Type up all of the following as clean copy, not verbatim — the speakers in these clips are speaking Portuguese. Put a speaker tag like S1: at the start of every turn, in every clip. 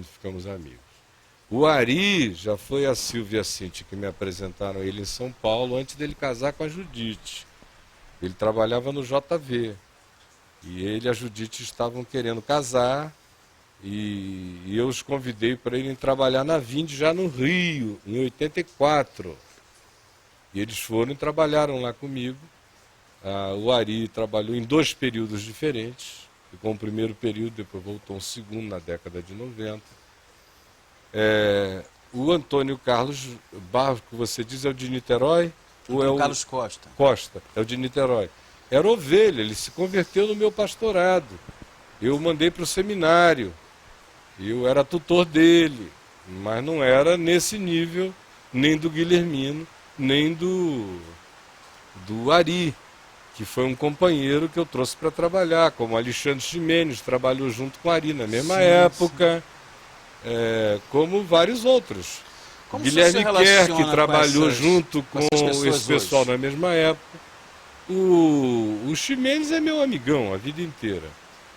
S1: ficamos amigos. O Ari já foi a Silvia Cinti que me apresentaram ele em São Paulo antes dele casar com a Judite. Ele trabalhava no JV. E ele e a Judite estavam querendo casar e eu os convidei para irem trabalhar na Vind já no Rio, em 84. E eles foram e trabalharam lá comigo. O Ari trabalhou em 2 períodos diferentes. Ficou um primeiro período, depois voltou um segundo na década de 90. O Antônio Carlos Barros, que você diz, é o de Niterói?
S2: Ou é o Carlos Costa?
S1: Costa, é o de Niterói. Era ovelha, ele se converteu no meu pastorado. Eu mandei para o seminário. Eu era tutor dele, mas não era nesse nível, nem do Guilhermino, nem do Ari, que foi um companheiro que eu trouxe para trabalhar, como Alexandre Ximenes, trabalhou junto com o Ari na mesma época, como vários outros.
S2: Como
S1: Guilherme Kerr, que trabalhou junto com esse pessoal
S2: hoje?
S1: na mesma época. O Ximenes é meu amigão a vida inteira.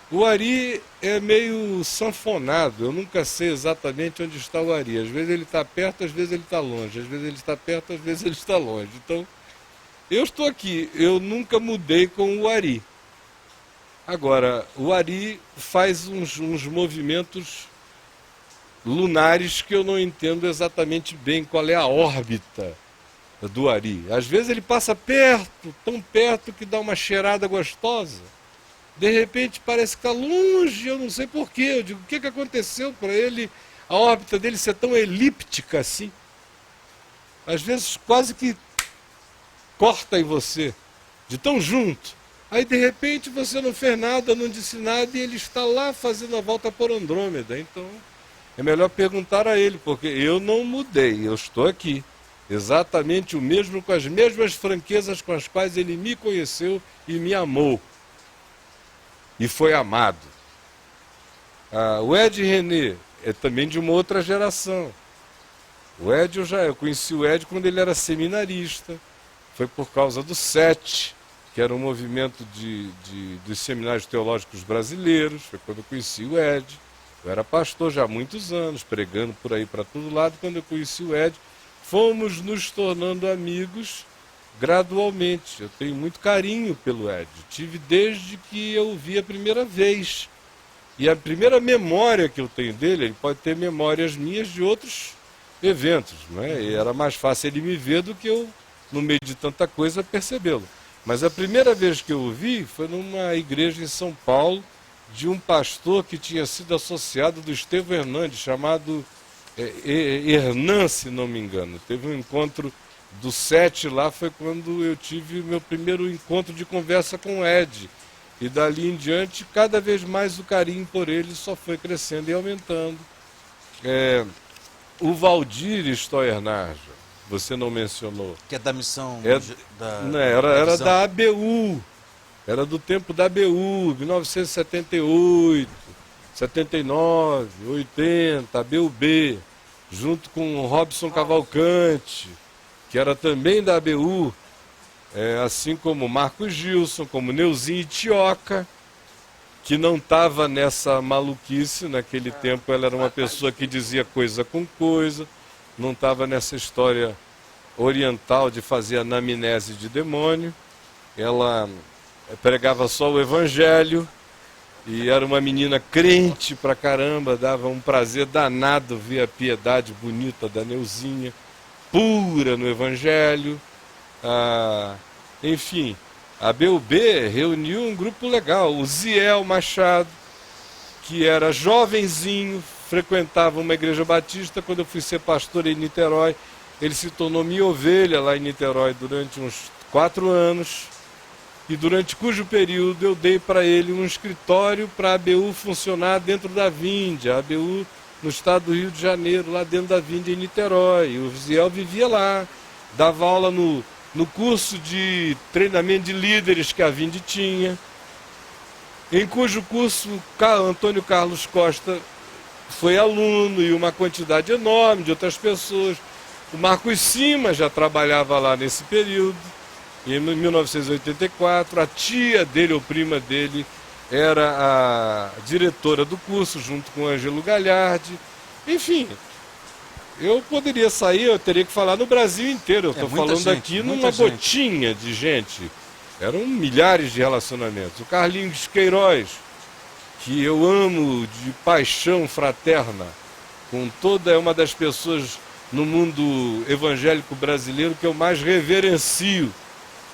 S1: O Ari é meio sanfonado, eu nunca sei exatamente onde está o Ari. Às vezes ele está perto, às vezes ele está longe. Às vezes ele está perto, às vezes ele está longe. Então, eu estou aqui, eu nunca mudei com o Ari. Agora, o Ari faz uns movimentos lunares que eu não entendo exatamente bem qual é a órbita do Ari. Às vezes ele passa perto, tão perto que dá uma cheirada gostosa. De repente parece que está longe, eu não sei porquê. Eu digo, o que aconteceu para ele, a órbita dele ser tão elíptica assim? Às vezes quase que corta em você, de tão junto. Aí de repente você não fez nada, não disse nada e ele está lá fazendo a volta por Andrômeda. Então é melhor perguntar a ele, porque eu não mudei, eu estou aqui. Exatamente o mesmo, com as mesmas franquezas com as quais ele me conheceu e me amou. E foi amado. O Ed René é também de uma outra geração. O Ed, eu conheci o Ed quando ele era seminarista. Foi por causa do SET, que era um movimento dos seminários teológicos brasileiros. Foi quando eu conheci o Ed. Eu era pastor já há muitos anos, pregando por aí para todo lado. Quando eu conheci o Ed, fomos nos tornando amigos gradualmente. Eu tenho muito carinho pelo Ed. Tive desde que eu o vi a primeira vez. E a primeira memória que eu tenho dele, ele pode ter memórias minhas de outros eventos, não é? E era mais fácil ele me ver do que eu, no meio de tanta coisa, percebê-lo. Mas a primeira vez que eu o vi foi numa igreja em São Paulo, de um pastor que tinha sido associado do Estevão Hernandes, chamado Hernan, se não me engano. Teve um encontro do SET lá, foi quando eu tive o meu primeiro encontro de conversa com o Ed. E dali em diante, cada vez mais o carinho por ele só foi crescendo e aumentando. O Valdir Stoernarja, você não mencionou.
S2: Que é da missão...
S1: Era da ABU. Era do tempo da ABU, 1978, 79, 80, ABUB, junto com o Robson Cavalcante, que era também da ABU, assim como Marcos Gilson, como Neuzinho Itioca, que não estava nessa maluquice, naquele tempo ela era uma pessoa que dizia coisa com coisa, não estava nessa história oriental de fazer anamnese de demônio, ela pregava só o evangelho e era uma menina crente pra caramba, dava um prazer danado ver a piedade bonita da Neuzinha, pura no evangelho. Enfim, a BUB reuniu um grupo legal, o Ziel Machado, que era jovenzinho, frequentava uma igreja batista. Quando eu fui ser pastor em Niterói, ele se tornou minha ovelha lá em Niterói durante uns 4 anos. E durante cujo período eu dei para ele um escritório para a ABU funcionar dentro da Vind, a ABU no estado do Rio de Janeiro, lá dentro da Vind em Niterói. O Ziel vivia lá, dava aula no curso de treinamento de líderes que a Vind tinha, em cujo curso Antônio Carlos Costa foi aluno e uma quantidade enorme de outras pessoas. O Marcos Cima já trabalhava lá nesse período. E em 1984, a tia dele ou prima dele era a diretora do curso, junto com o Ângelo Galhardi. Enfim, eu poderia sair, eu teria que falar no Brasil inteiro. Eu estou falando
S2: gente,
S1: aqui numa gotinha de gente. Eram milhares de relacionamentos. O Carlinhos Queiroz, que eu amo de paixão fraterna, é uma das pessoas no mundo evangélico brasileiro que eu mais reverencio,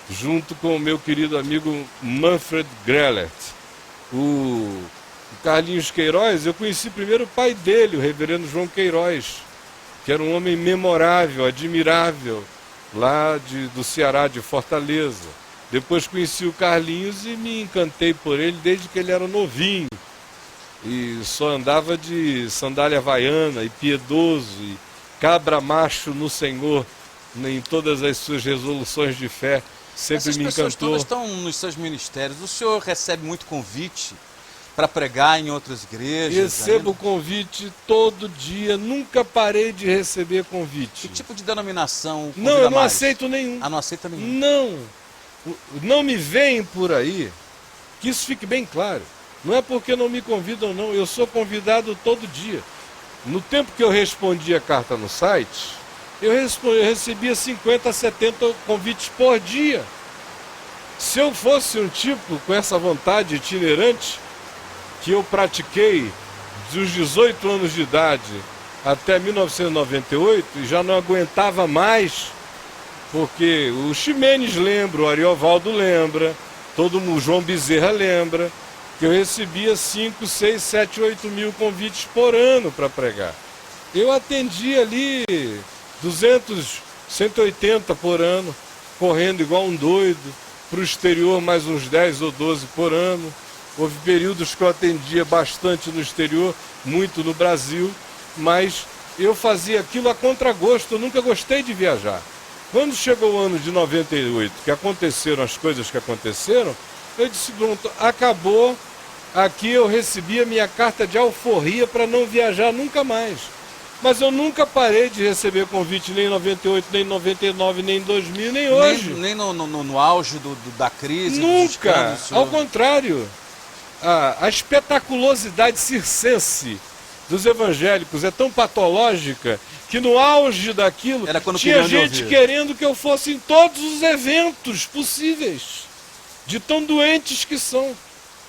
S1: junto com o meu querido amigo Manfred Grellert. O Carlinhos Queiroz, eu conheci primeiro o pai dele, o reverendo João Queiroz, que era um homem memorável, admirável, lá do Ceará, de Fortaleza. Depois conheci o Carlinhos e me encantei por ele desde que ele era novinho. E só andava de sandália havaiana e piedoso e cabra macho no Senhor, em todas as suas resoluções de fé. Sempre me encantou.
S2: Essas pessoas todas estão nos seus ministérios. O senhor recebe muito convite para pregar em outras igrejas?
S1: Recebo convite todo dia, nunca parei de receber convite.
S2: Que tipo de denominação convida
S1: Não, eu não
S2: mais?
S1: aceito nenhum.
S2: Ah, não aceita nenhum?
S1: Não me veem por aí, que isso fique bem claro. Não é porque não me convidam, não. Eu sou convidado todo dia. No tempo que eu respondia a carta no site, eu recebia 50 a 70 convites por dia. Se eu fosse um tipo com essa vontade itinerante, que eu pratiquei dos 18 anos de idade até 1998, e já não aguentava mais, porque o Ximenes lembra, o Ariovaldo lembra, o João Bezerra lembra, que eu recebia 5, 6, 7, 8 mil convites por ano para pregar. Eu atendi ali 200, 180 por ano, correndo igual um doido, para o exterior mais uns 10 ou 12 por ano. Houve períodos que eu atendia bastante no exterior, muito no Brasil, mas eu fazia aquilo a contragosto, eu nunca gostei de viajar. Quando chegou o ano de 98, que aconteceram as coisas que aconteceram, eu disse, pronto, acabou, aqui eu recebi a minha carta de alforria para não viajar nunca mais. Mas eu nunca parei de receber convite, nem em 98, nem em 99, nem em 2000, nem hoje.
S2: Nem no auge da crise?
S1: Nunca, ao contrário. A espetaculosidade circense dos evangélicos é tão patológica que no auge daquilo tinha gente querendo que eu fosse em todos os eventos possíveis, de tão doentes que são.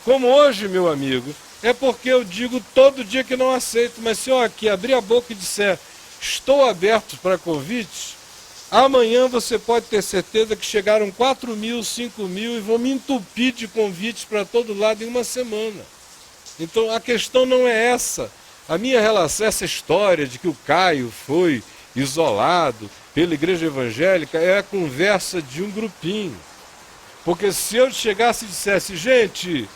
S1: Como hoje, meu amigo, é porque eu digo todo dia que não aceito, mas se eu aqui abrir a boca e disser estou aberto para convites, amanhã você pode ter certeza que chegaram 4 mil, 5 mil e vão me entupir de convites para todo lado em uma semana. Então a questão não é essa. A minha relação, essa história de que o Caio foi isolado pela igreja evangélica é a conversa de um grupinho. Porque se eu chegasse e dissesse, gente,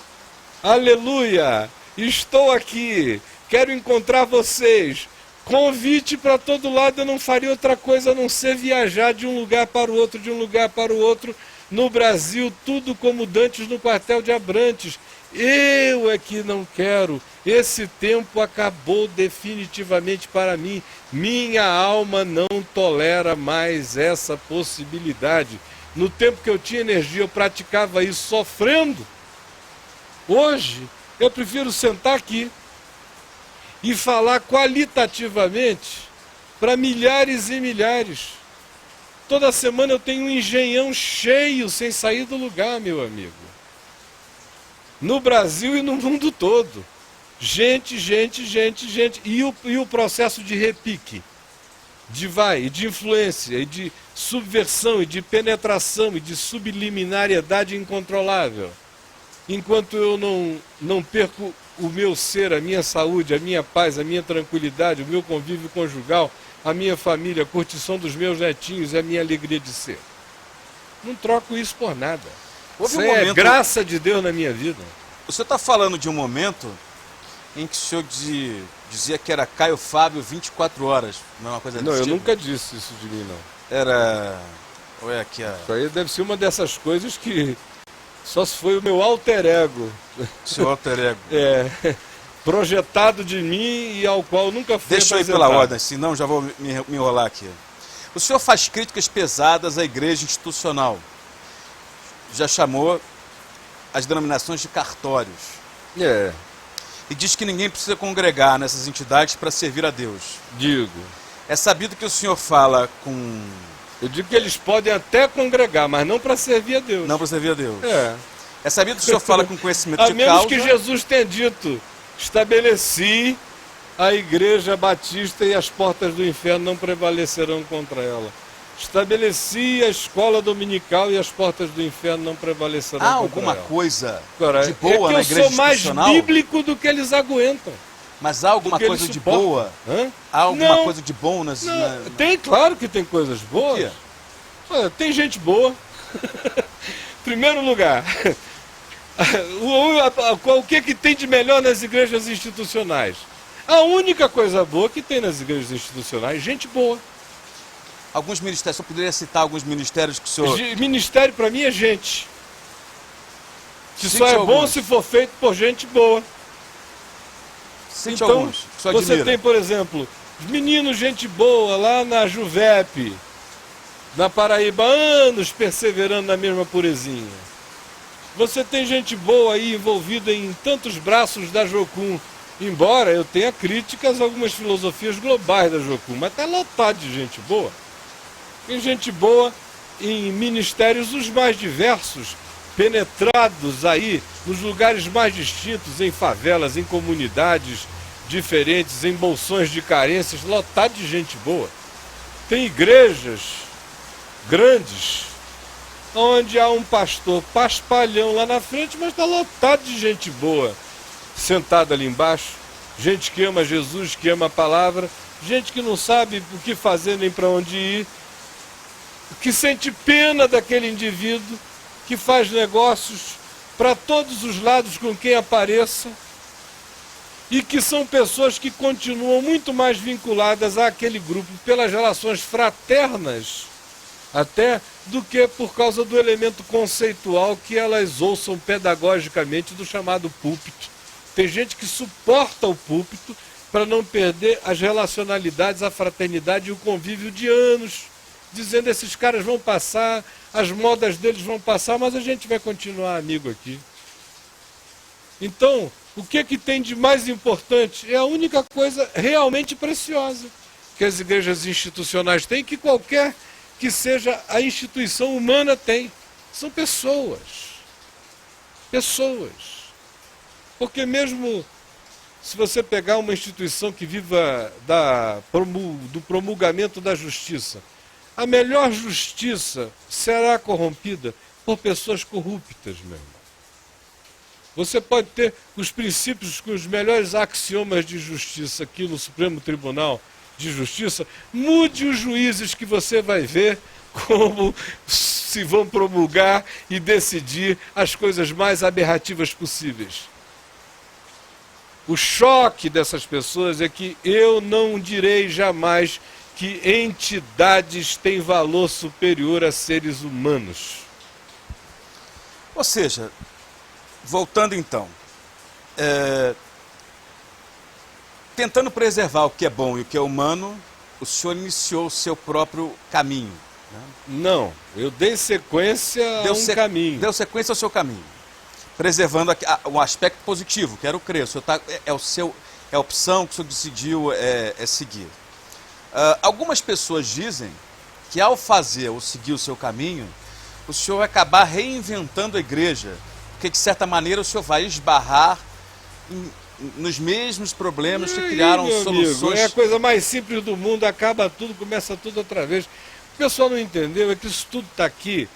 S1: aleluia, estou aqui, quero encontrar vocês, convite para todo lado, eu não faria outra coisa a não ser viajar de um lugar para o outro, de um lugar para o outro, no Brasil, tudo como dantes no quartel de Abrantes. Eu é que não quero, esse tempo acabou definitivamente para mim, minha alma não tolera mais essa possibilidade. No tempo que eu tinha energia, eu praticava isso sofrendo. Hoje, eu prefiro sentar aqui e falar qualitativamente para milhares e milhares. Toda semana eu tenho um engenhão cheio sem sair do lugar, meu amigo. No Brasil e no mundo todo. Gente. E o processo de repique, de influência, e de subversão, e de penetração, e de subliminariedade incontrolável. Enquanto eu não perco o meu ser, a minha saúde, a minha paz, a minha tranquilidade, o meu convívio conjugal, a minha família, a curtição dos meus netinhos e a minha alegria de ser. Não troco isso por nada. Isso é graça de Deus na minha vida.
S2: Você está falando de um momento em que o senhor dizia que era Caio Fábio 24 horas, não é uma coisa desse
S1: Não, eu
S2: tipo?
S1: nunca disse isso de mim, não.
S2: Era... Ou é aqui a...
S1: Isso aí deve ser uma dessas coisas que só se foi o meu alter ego.
S2: Seu alter ego.
S1: Projetado de mim e ao qual nunca fui
S2: Deixa eu ir pela ordem, senão já vou me enrolar aqui. O senhor faz críticas pesadas à igreja institucional. Já chamou as denominações de cartórios.
S1: É,
S2: E diz que ninguém precisa congregar nessas entidades para servir a Deus.
S1: digo.
S2: É sabido que o senhor fala com...
S1: Eu digo que eles podem até congregar, mas não para servir a Deus.
S2: Não para servir a Deus.
S1: É.
S2: É sabido que o senhor fala com conhecimento
S1: A
S2: de
S1: menos
S2: causa.
S1: que Jesus tenha dito, estabeleci a igreja batista e as portas do inferno não prevalecerão contra ela. Estabeleci a escola dominical e as portas do inferno não prevalecerão
S2: Há
S1: contra
S2: alguma
S1: ela.
S2: coisa
S1: Agora,
S2: de boa
S1: é
S2: na
S1: que eu
S2: igreja
S1: sou mais
S2: institucional?
S1: bíblico do que eles aguentam.
S2: Mas há alguma
S1: do que
S2: coisa
S1: eles
S2: de
S1: suportam.
S2: boa?
S1: Hã?
S2: Há alguma
S1: Não,
S2: coisa de bom nas...
S1: não. Tem, claro que tem coisas boas.
S2: quê?
S1: Olha, tem gente boa. Primeiro lugar, o que tem de melhor nas igrejas institucionais? A única coisa boa que tem nas igrejas institucionais, gente boa.
S2: Alguns ministérios, eu poderia citar alguns ministérios que o senhor...
S1: Ministério para mim é gente. Que
S2: Cite
S1: só é bom
S2: alguns.
S1: se for feito por gente boa.
S2: Cite
S1: Então,
S2: alguns que o senhor
S1: você
S2: admira.
S1: tem, por exemplo, os meninos gente boa lá na Juvep, na Paraíba, anos perseverando na mesma purezinha. Você tem gente boa aí envolvida em tantos braços da Jocum, embora eu tenha críticas a algumas filosofias globais da Jocum, mas está lotado de gente boa. Tem gente boa em ministérios os mais diversos, penetrados aí nos lugares mais distintos, em favelas, em comunidades diferentes, em bolsões de carências, lotado de gente boa. Tem igrejas grandes, onde há um pastor paspalhão lá na frente, mas está lotado de gente boa, sentada ali embaixo, gente que ama Jesus, que ama a palavra, gente que não sabe o que fazer nem para onde ir, que sente pena daquele indivíduo, que faz negócios para todos os lados com quem apareça, e que são pessoas que continuam muito mais vinculadas àquele grupo pelas relações fraternas, até do que por causa do elemento conceitual que elas ouçam pedagogicamente do chamado púlpito. Tem gente que suporta o púlpito para não perder as relacionalidades, a fraternidade e o convívio de anos, dizendo esses caras vão passar, as modas deles vão passar, mas a gente vai continuar amigo aqui. Então, o que tem de mais importante é a única coisa realmente preciosa que as igrejas institucionais têm, que qualquer que seja a instituição humana tem. São pessoas. Pessoas. Porque mesmo se você pegar uma instituição que viva do promulgamento da justiça, a melhor justiça será corrompida por pessoas corruptas, meu irmão. Você pode ter os princípios com os melhores axiomas de justiça aqui no Supremo Tribunal de Justiça, mude os juízes que você vai ver como se vão promulgar e decidir as coisas mais aberrativas possíveis. O choque dessas pessoas é que eu não direi jamais que entidades têm valor superior a seres humanos.
S2: Ou seja, voltando então, tentando preservar o que é bom e o que é humano, o senhor iniciou o seu próprio caminho. Né?
S1: Não, eu dei sequência a um caminho.
S2: Deu sequência ao seu caminho, preservando o aspecto positivo, que era o crer. O senhor é a opção que o senhor decidiu seguir. Algumas pessoas dizem que ao fazer ou seguir o seu caminho, o senhor vai acabar reinventando a igreja, porque de certa maneira o senhor vai esbarrar nos mesmos problemas que criaram soluções.
S1: Amigo, é a coisa mais simples do mundo, acaba tudo, começa tudo outra vez. O pessoal não entendeu, é que isso tudo está aqui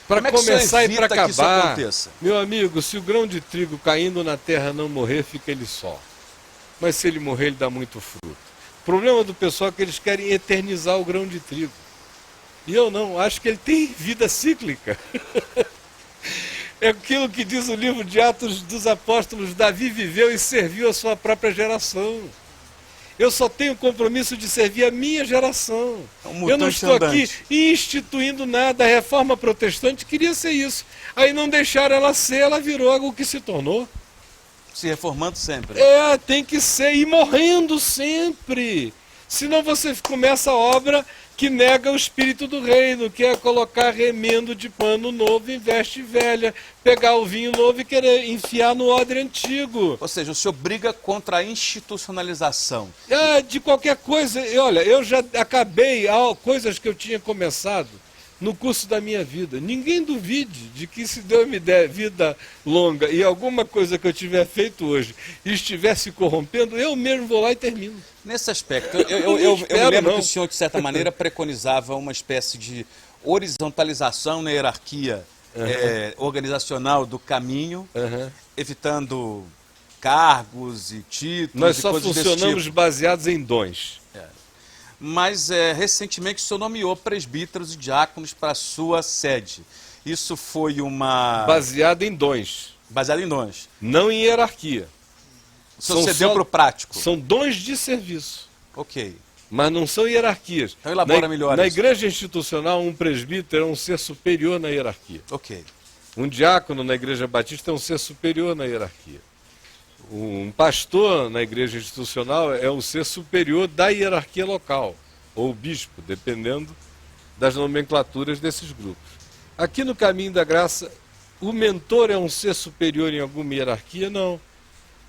S1: para começar e para acabar. Meu amigo, se o grão de trigo caindo na terra não morrer, fica ele só. Mas se ele morrer, ele dá muito fruto. O problema do pessoal é que eles querem eternizar o grão de trigo. E eu não, acho que ele tem vida cíclica. É aquilo que diz o livro de Atos dos Apóstolos, Davi viveu e serviu a sua própria geração. Eu só tenho o compromisso de servir a minha geração. Eu não estou aqui instituindo nada. A reforma protestante queria ser isso. Aí não deixaram ela ser, ela virou algo que se tornou.
S2: Se reformando sempre.
S1: Tem que ser, e morrendo sempre. Senão você começa a obra que nega o espírito do reino, que é colocar remendo de pano novo em veste velha, pegar o vinho novo e querer enfiar no odre antigo.
S2: Ou seja, o senhor briga contra a institucionalização.
S1: De qualquer coisa, olha, eu já acabei coisas que eu tinha começado no curso da minha vida. Ninguém duvide de que se Deus me der vida longa e alguma coisa que eu tiver feito hoje estiver se corrompendo, eu mesmo vou lá e termino.
S2: Nesse aspecto, eu me lembro
S1: não.
S2: que o senhor, de certa maneira, preconizava uma espécie de horizontalização na hierarquia organizacional do caminho, evitando cargos e títulos.
S1: Nós
S2: e
S1: só
S2: coisas desse
S1: funcionamos
S2: tipo.
S1: baseados em dons.
S2: Mas recentemente o senhor nomeou presbíteros e diáconos para a sua sede. Isso foi uma...
S1: Baseado em dons.
S2: Baseado em dons.
S1: Não em hierarquia.
S2: O senhor cedeu para o prático.
S1: São dons de serviço.
S2: Ok.
S1: Mas não são hierarquias.
S2: Então elabora melhor
S1: Na
S2: isso.
S1: igreja institucional, um presbítero é um ser superior na hierarquia.
S2: Ok.
S1: Um diácono na igreja batista é um ser superior na hierarquia. Um pastor na igreja institucional é um ser superior da hierarquia local, ou bispo, dependendo das nomenclaturas desses grupos. Aqui no Caminho da Graça, o mentor é um ser superior em alguma hierarquia? Não.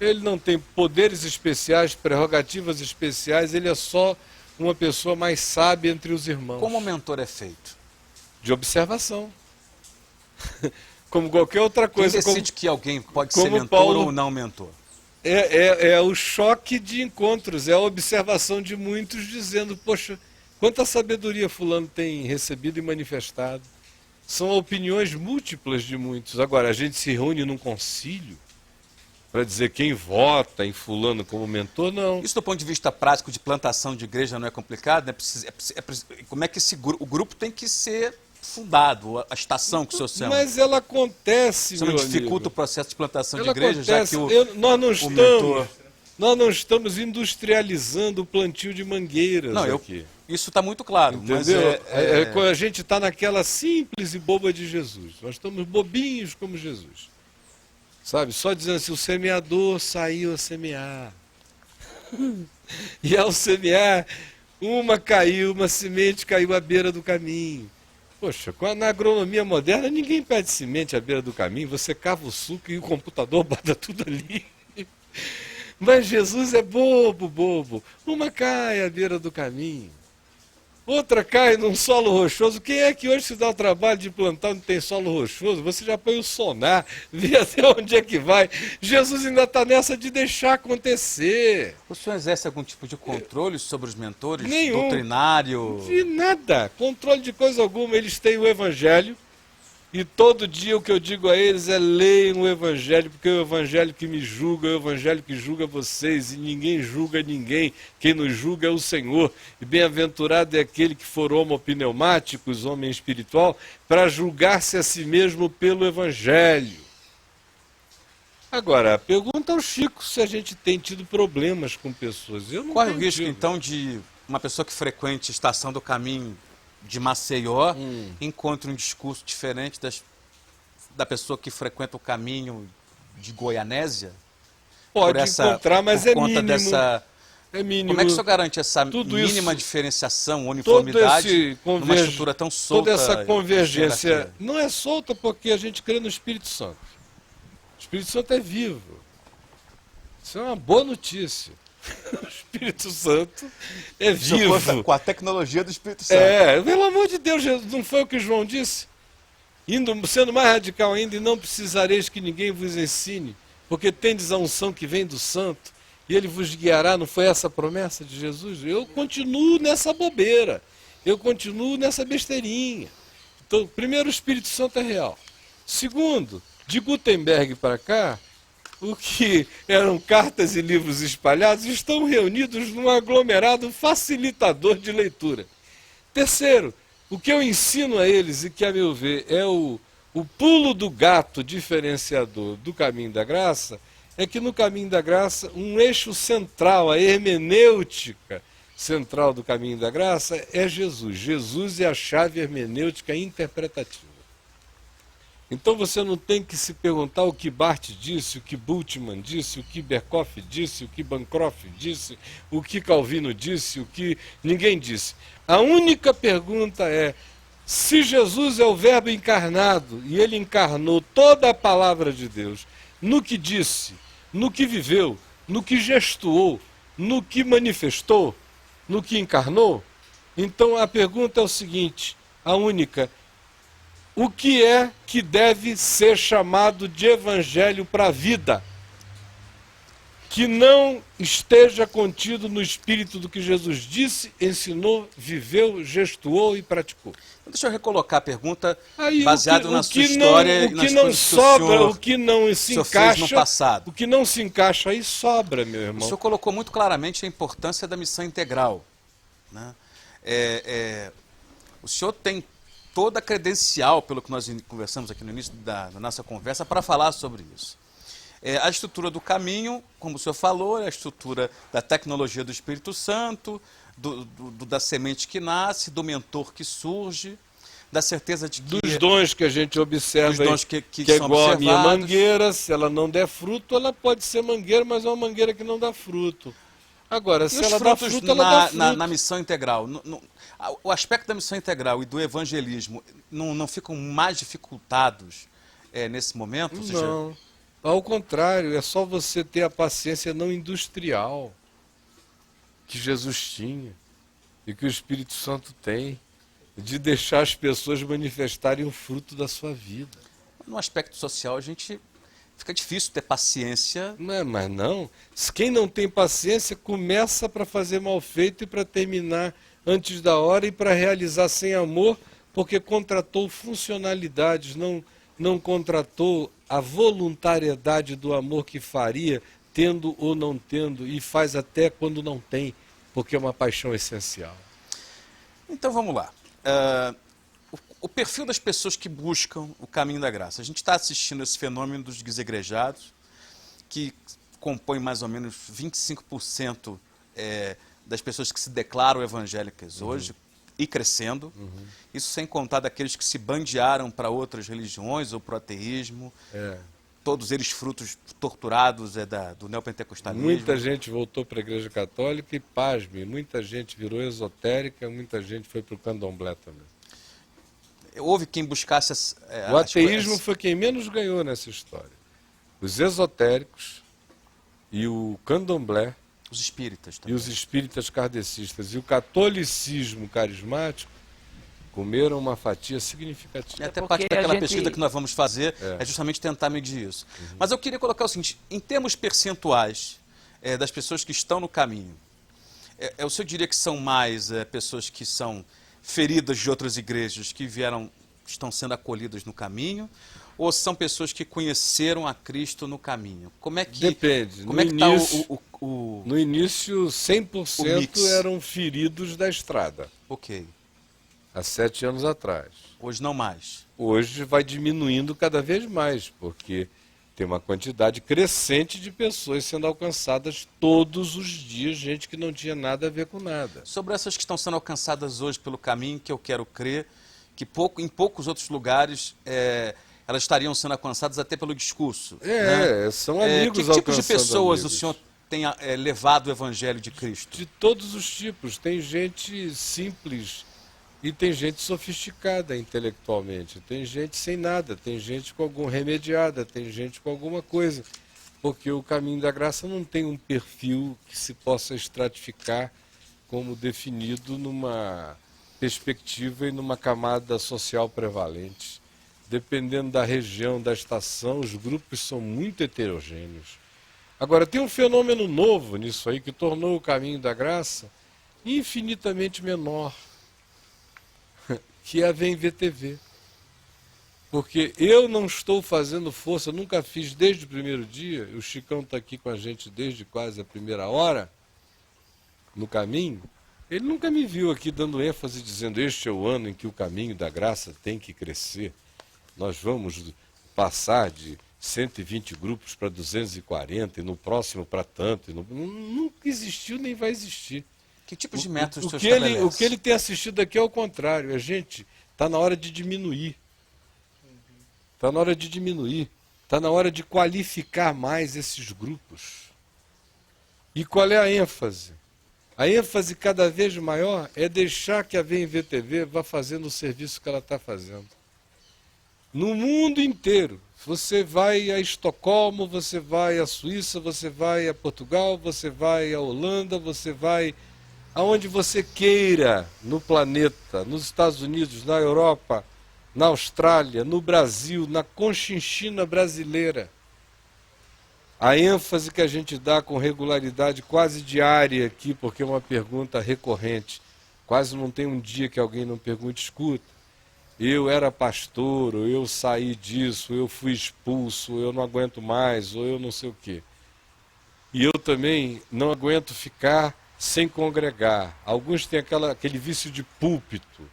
S1: Ele não tem poderes especiais, prerrogativas especiais, ele é só uma pessoa mais sábia entre os irmãos.
S2: Como o mentor é feito?
S1: De observação. Como qualquer outra coisa.
S2: Quem decide que alguém pode ser
S1: como
S2: mentor
S1: Paulo-
S2: ou não mentor?
S1: É o choque de encontros, é a observação de muitos dizendo, poxa, quanta sabedoria fulano tem recebido e manifestado. São opiniões múltiplas de muitos. Agora, a gente se reúne num concílio para dizer quem vota em fulano como mentor, não.
S2: Isso do ponto de vista prático de plantação de igreja não é complicado? Né? Como é que o grupo tem que ser fundado, a estação que o senhor chama?
S1: Mas ela acontece,
S2: Você
S1: meu
S2: não
S1: amigo.
S2: dificulta o processo de plantação de
S1: Ela
S2: igreja,
S1: acontece.
S2: já que
S1: Nós não estamos industrializando o plantio de mangueiras aqui.
S2: Isso está muito claro.
S1: Entendeu?
S2: Mas
S1: A gente está naquela simples e boba de Jesus. Nós estamos bobinhos como Jesus. Sabe? Só dizendo assim, o semeador saiu a semear. E ao semear, uma semente caiu à beira do caminho. Poxa, na agronomia moderna ninguém pede semente à beira do caminho, você cava o suco e o computador bota tudo ali. Mas Jesus é bobo. Uma cai à beira do caminho, outra cai num solo rochoso. Quem é que hoje se dá o trabalho de plantar onde tem solo rochoso? Você já põe o sonar, vê até onde é que vai. Jesus ainda está nessa de deixar acontecer.
S2: o senhor exerce algum tipo de controle sobre os mentores?
S1: Nenhum.
S2: Doutrinário?
S1: De nada, controle de coisa alguma. Eles têm o Evangelho e todo dia o que eu digo a eles é leiam o Evangelho, porque é o Evangelho que me julga, é o Evangelho que julga vocês, e ninguém julga ninguém, quem nos julga é o Senhor. E bem-aventurado é aquele que for homopneumáticos, homem espiritual, para julgar-se a si mesmo pelo Evangelho. Agora, pergunta ao Chico se a gente tem tido problemas com pessoas. Eu não
S2: Corre o
S1: tenho
S2: risco,
S1: tido.
S2: então, de uma pessoa que frequente a Estação do Caminho de Maceió encontre um discurso diferente da pessoa que frequenta o caminho de Goianésia?
S1: Pode encontrar, mas
S2: por
S1: é
S2: conta
S1: mínimo.
S2: dessa...
S1: É mínimo.
S2: Como é que o senhor garante essa
S1: Tudo
S2: mínima
S1: isso-
S2: diferenciação,
S1: Todo
S2: uniformidade,
S1: esse
S2: numa estrutura tão solta?
S1: toda essa
S2: e
S1: convergência
S2: hierarquia?
S1: não é solta porque a gente crê no Espírito Santo. O Espírito Santo é vivo. Isso é uma boa notícia. O Espírito Santo é
S2: O senhor
S1: vivo.
S2: conta com a tecnologia do Espírito Santo.
S1: Pelo amor de Deus, Jesus, não foi o que João disse? Sendo mais radical ainda, e não precisareis que ninguém vos ensine, porque tendes a unção que vem do Santo, e ele vos guiará. Não foi essa a promessa de Jesus? Eu continuo nessa bobeira, eu continuo nessa besteirinha. Então, primeiro, o Espírito Santo é real. Segundo, de Gutenberg para cá, o que eram cartas e livros espalhados estão reunidos num aglomerado facilitador de leitura. Terceiro, o que eu ensino a eles, e que a meu ver é o pulo do gato diferenciador do Caminho da Graça, é que no Caminho da Graça, um eixo central, a hermenêutica central do Caminho da Graça é Jesus. Jesus é a chave hermenêutica interpretativa. Então você não tem que se perguntar o que Barth disse, o que Bultmann disse, o que Berkoff disse, o que Bancroft disse, o que Calvino disse, o que ninguém disse. A única pergunta é: se Jesus é o Verbo encarnado e ele encarnou toda a palavra de Deus, no que disse, no que viveu, no que gestuou, no que manifestou, no que encarnou, então a pergunta é o seguinte, a única: o que é que deve ser chamado de evangelho para a vida, que não esteja contido no espírito do que Jesus disse, ensinou, viveu, gestuou e praticou?
S2: Deixa eu recolocar a pergunta
S1: Aí,
S2: baseado na sua história e nas coisas
S1: sobra, o que não se
S2: fez no
S1: encaixa,
S2: passado.
S1: o que não se encaixa aí sobra, meu
S2: O
S1: irmão.
S2: senhor colocou muito claramente a importância da missão integral, né? O senhor tem toda a credencial, pelo que nós conversamos aqui no início da nossa conversa, para falar sobre isso. A estrutura do caminho, como o senhor falou, é a estrutura da tecnologia do Espírito Santo, da semente que nasce, do mentor que surge, da certeza de que...
S1: Dos dons que a gente observa,
S2: dos dons que
S1: é
S2: são
S1: igual a minha
S2: observados.
S1: mangueira, se ela não der fruto, ela pode ser mangueira, mas é uma mangueira que não dá fruto. Agora, se ela dá fruto, ela dá fruto.
S2: Na missão integral, o aspecto da missão integral e do evangelismo não ficam mais dificultados nesse momento? Ou seja,
S1: Não, ao contrário, é só você ter a paciência não industrial que Jesus tinha e que o Espírito Santo tem, de deixar as pessoas manifestarem o fruto da sua vida.
S2: no aspecto social, a gente fica difícil ter paciência.
S1: Não, mas não. Quem não tem paciência começa para fazer mal feito e para terminar antes da hora e para realizar sem amor, porque contratou funcionalidades, não contratou a voluntariedade do amor que faria, tendo ou não tendo, e faz até quando não tem, porque é uma paixão essencial.
S2: Então vamos lá. O perfil das pessoas que buscam o caminho da graça. A gente está assistindo esse fenômeno dos desigrejados, que compõe mais ou menos 25% das pessoas que se declaram evangélicas hoje, e crescendo. Isso sem contar daqueles que se bandearam para outras religiões ou para o ateísmo. Todos eles frutos torturados do neopentecostalismo.
S1: Muita gente voltou para a Igreja Católica e, pasme, muita gente virou esotérica, muita gente foi para o candomblé também.
S2: Houve quem buscasse...
S1: o ateísmo foi quem menos ganhou nessa história. Os esotéricos e o candomblé,
S2: os espíritas também.
S1: E os espíritas kardecistas e o catolicismo carismático comeram uma fatia significativa.
S2: Até parte daquela pesquisa que nós vamos fazer é justamente tentar medir isso. Mas eu queria colocar o seguinte, em termos percentuais das pessoas que estão no caminho, o senhor diria que são mais pessoas que são feridas de outras igrejas que estão sendo acolhidas no caminho, ou são pessoas que conheceram a Cristo no caminho? Como é que...
S1: Depende.
S2: Como é que está
S1: no início, 100% eram feridos da estrada.
S2: Ok.
S1: Há 7 anos atrás.
S2: Hoje não mais.
S1: Hoje vai diminuindo cada vez mais, porque tem uma quantidade crescente de pessoas sendo alcançadas todos os dias, gente que não tinha nada a ver com nada.
S2: Sobre essas que estão sendo alcançadas hoje pelo caminho, que eu quero crer, que em poucos outros lugares elas estariam sendo alcançadas até pelo discurso. Né?
S1: São amigos
S2: que tipos de pessoas
S1: amigos.
S2: O senhor tem levado o Evangelho de Cristo?
S1: De todos os tipos. Tem gente simples e tem gente sofisticada intelectualmente. Tem gente sem nada, tem gente com algum remediada, tem gente com alguma coisa. Porque o caminho da graça não tem um perfil que se possa estratificar como definido numa perspectiva e numa camada social prevalente. Dependendo da região, da estação, os grupos são muito heterogêneos. Agora, tem um fenômeno novo nisso aí que tornou o caminho da graça infinitamente menor, que é a VMVTV. Porque eu não estou fazendo força, nunca fiz desde o primeiro dia, o Chicão está aqui com a gente desde quase a primeira hora, no caminho, ele nunca me viu aqui dando ênfase, dizendo este é o ano em que o caminho da graça tem que crescer. Nós vamos passar de 120 grupos para 240 e no próximo para tanto. Nunca existiu nem vai existir.
S2: Que tipo de métodos
S1: o que ele tem assistido aqui é o contrário. A gente está na hora de diminuir. Está na hora de diminuir. Está na hora de qualificar mais esses grupos. E qual é a ênfase? A ênfase cada vez maior é deixar que a VMVTV vá fazendo o serviço que ela está fazendo. No mundo inteiro. Você vai a Estocolmo, você vai à Suíça, você vai a Portugal, você vai à Holanda, você vai aonde você queira no planeta, nos Estados Unidos, na Europa, na Austrália, no Brasil, na Conchinchina brasileira. A ênfase que a gente dá com regularidade quase diária aqui, porque é uma pergunta recorrente. Quase não tem um dia que alguém não pergunte, escuta, eu era pastor, ou eu saí disso, eu fui expulso, ou eu não aguento mais, ou eu não sei o quê. E eu também não aguento ficar sem congregar. Alguns têm aquele vício de púlpito,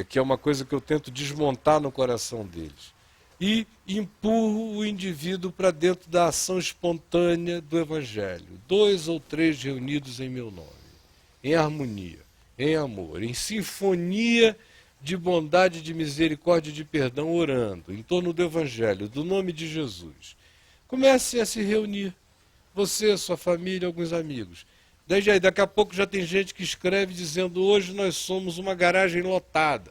S1: que é uma coisa que eu tento desmontar no coração deles. E empurro o indivíduo para dentro da ação espontânea do Evangelho. 2 ou 3 reunidos em meu nome, em harmonia, em amor, em sinfonia de bondade, de misericórdia e de perdão, orando em torno do Evangelho, do nome de Jesus. Comecem a se reunir, você, sua família, alguns amigos. Desde aí, daqui a pouco já tem gente que escreve dizendo, hoje nós somos uma garagem lotada.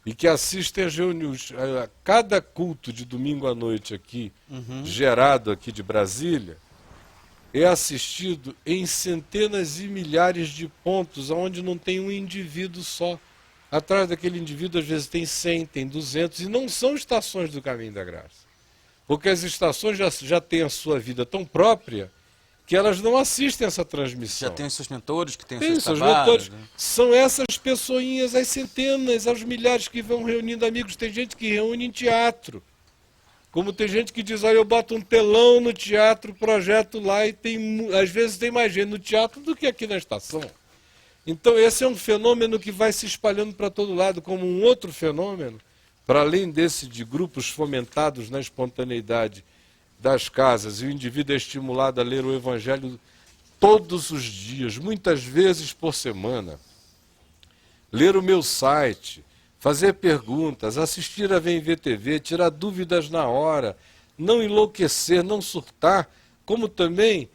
S1: E que assistem às reuniões. Cada culto de domingo à noite aqui, gerado aqui de Brasília, é assistido em centenas e milhares de pontos, onde não tem um indivíduo só. Atrás daquele indivíduo, às vezes, tem 100, tem 200, e não são estações do Caminho da Graça. Porque as estações já têm a sua vida tão própria que elas não assistem essa transmissão.
S2: Já tem os seus mentores, que têm
S1: Tem
S2: os seus
S1: seus mentores.
S2: trabalhos. Né?
S1: São essas pessoinhas, as centenas, aos milhares que vão reunindo amigos. Tem gente que reúne em teatro. Como tem gente que diz, olha, eu boto um telão no teatro, projeto lá, e às vezes tem mais gente no teatro do que aqui na estação. Então esse é um fenômeno que vai se espalhando para todo lado, como um outro fenômeno, para além desse de grupos fomentados na espontaneidade das casas, e o indivíduo é estimulado a ler o Evangelho todos os dias, muitas vezes por semana. Ler o meu site, fazer perguntas, assistir a VMVTV, tirar dúvidas na hora, não enlouquecer, não surtar, como também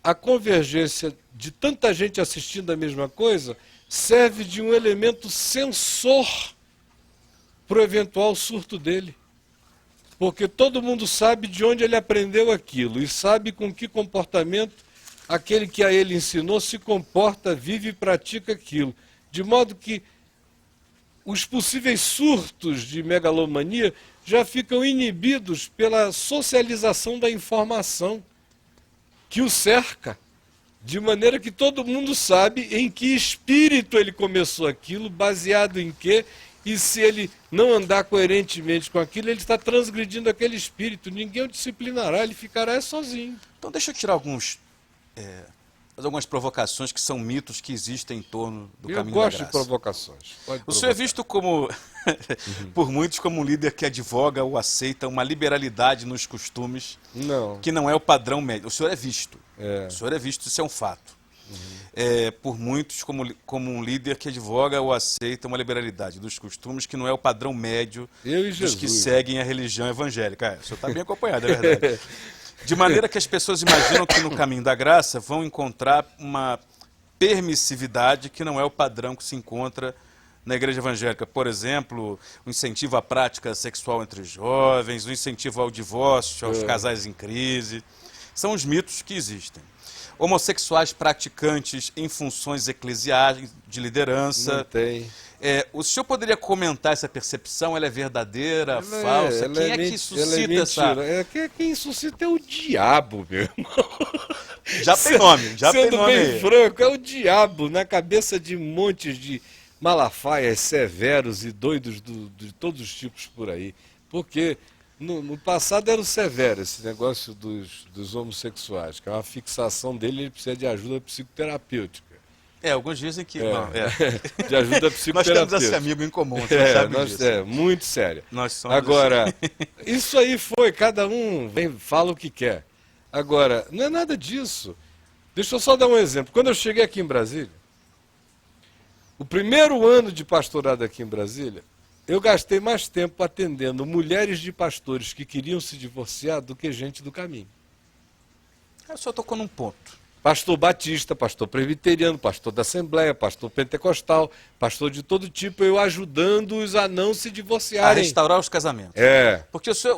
S1: a convergência de tanta gente assistindo a mesma coisa serve de um elemento sensor para o eventual surto dele. Porque todo mundo sabe de onde ele aprendeu aquilo e sabe com que comportamento aquele que a ele ensinou se comporta, vive e pratica aquilo. De modo que os possíveis surtos de megalomania já ficam inibidos pela socialização da informação que o cerca. De maneira que todo mundo sabe em que espírito ele começou aquilo, baseado em quê, e se ele não andar coerentemente com aquilo, ele está transgredindo aquele espírito. Ninguém o disciplinará, ele ficará sozinho.
S2: Então deixa eu tirar algumas provocações que são mitos que existem em torno do Caminho da Graça.
S1: Eu gosto de provocações.
S2: O senhor é visto como, por muitos como um líder que advoga ou aceita uma liberalidade nos costumes que não é o padrão médio. O senhor é visto. O senhor é visto, isso é um fato. Por muitos como um líder que advoga ou aceita uma liberalidade dos costumes que não é o padrão médio dos que seguem a religião evangélica. O senhor está bem acompanhado, é verdade. De maneira que as pessoas imaginam que no Caminho da Graça vão encontrar uma permissividade que não é o padrão que se encontra na igreja evangélica. Por exemplo, o incentivo à prática sexual entre jovens, o incentivo ao divórcio, aos casais em crise. São os mitos que existem. Homossexuais praticantes em funções eclesiais de liderança.
S1: Não tem.
S2: O senhor poderia comentar essa percepção? Ela é verdadeira, falsa? Quem é que suscita essa...
S1: Quem suscita é o diabo, meu irmão.
S2: Já tem nome, já tem nome.
S1: Sendo bem franco, é o diabo na cabeça de montes de malafaias severos e doidos de todos os tipos por aí. Porque no passado era o severo esse negócio dos homossexuais, que é uma fixação dele, ele precisa de ajuda psicoterapêutica.
S2: Alguns dizem que não.
S1: De ajuda psicoterapêutica.
S2: Nós temos esse amigo em comum, você sabe disso.
S1: Muito sério.
S2: Nós somos
S1: Agora, isso aí foi, cada um fala o que quer. Agora, não é nada disso. Deixa eu só dar um exemplo. Quando eu cheguei aqui em Brasília, o primeiro ano de pastorado aqui em Brasília, Eu gastei mais tempo atendendo mulheres de pastores que queriam se divorciar do que gente do caminho.
S2: Eu só tocou num ponto.
S1: Pastor batista, pastor presbiteriano, pastor da Assembleia, pastor pentecostal, pastor de todo tipo, eu ajudando-os a não se
S2: A
S1: divorciarem.
S2: restaurar os casamentos.
S1: É.
S2: Porque o senhor,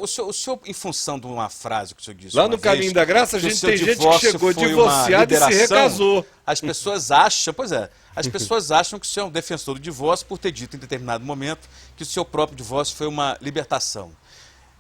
S2: em função de uma frase que o senhor disse
S1: Lá
S2: uma
S1: no Caminho
S2: vez,
S1: da Graça, a
S2: que o
S1: gente
S2: seu
S1: tem gente que
S2: divórcio
S1: chegou
S2: foi uma
S1: divorciada e se
S2: liberação,
S1: recasou.
S2: As pessoas acham, pois é, as pessoas acham que o senhor é um defensor do divórcio por ter dito em determinado momento que o seu próprio divórcio foi uma libertação.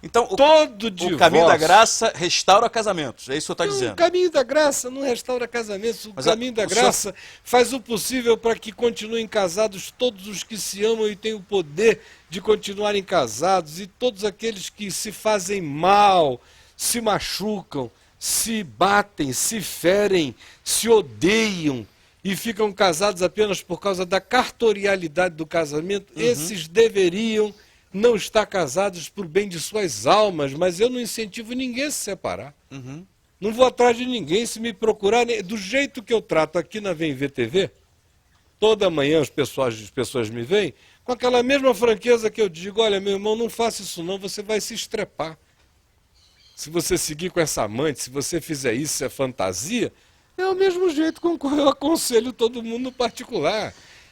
S2: Então,
S1: Todo
S2: o Caminho da
S1: divórcio.
S2: Graça restaura casamentos, é isso que o senhor está
S1: Não,
S2: dizendo.
S1: o Caminho da Graça não restaura casamentos. O
S2: Mas
S1: Caminho da
S2: o senhor-
S1: Graça faz o possível para que continuem casados todos os que se amam e têm o poder de continuarem casados, e todos aqueles que se fazem mal, se machucam, se batem, se ferem, se odeiam e ficam casados apenas por causa da cartorialidade do casamento, esses deveriam não estar casados por bem de suas almas, mas eu não incentivo ninguém a se separar.
S2: Uhum.
S1: Não vou atrás de ninguém. Se me procurarem, do jeito que eu trato aqui na Vem Ver TV, toda manhã as pessoas me veem, com aquela mesma franqueza que eu digo: olha, meu irmão, não faça isso não, você vai se estrepar. Se você seguir com essa amante, se você fizer isso, é fantasia, é o mesmo jeito com que eu aconselho todo mundo no particular.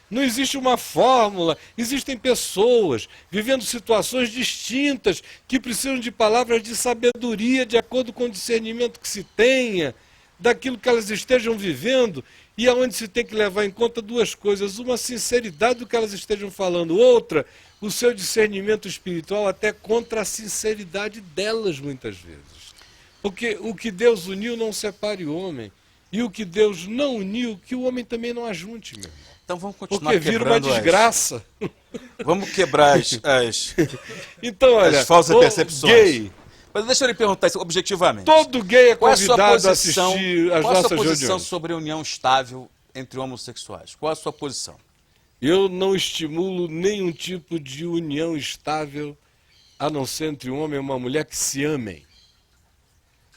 S1: Não existe uma fórmula, existem pessoas vivendo situações distintas que precisam de palavras de sabedoria de acordo com o discernimento que se tenha, daquilo que elas estejam vivendo, e aonde se tem que levar em conta duas coisas: uma, a sinceridade do que elas estejam falando; outra, o seu discernimento espiritual, até contra a sinceridade delas muitas vezes. Porque o que Deus uniu não separe o homem, e o que Deus não uniu, que o homem também não ajunte, meu irmão.
S2: Então vamos continuar
S1: Porque vira uma
S2: quebrando
S1: desgraça.
S2: Vamos quebrar
S1: Então, olha,
S2: as falsas
S1: o
S2: percepções.
S1: gay,
S2: Mas deixa eu lhe perguntar isso objetivamente.
S1: todo gay é
S2: Qual é a sua
S1: convidado a
S2: posição,
S1: assistir às
S2: qual é a sua
S1: nossas
S2: posição
S1: reuniões.
S2: sobre a união estável entre homossexuais? Qual é a sua posição?
S1: Eu não estimulo nenhum tipo de união estável, a não ser entre um homem e uma mulher que se amem.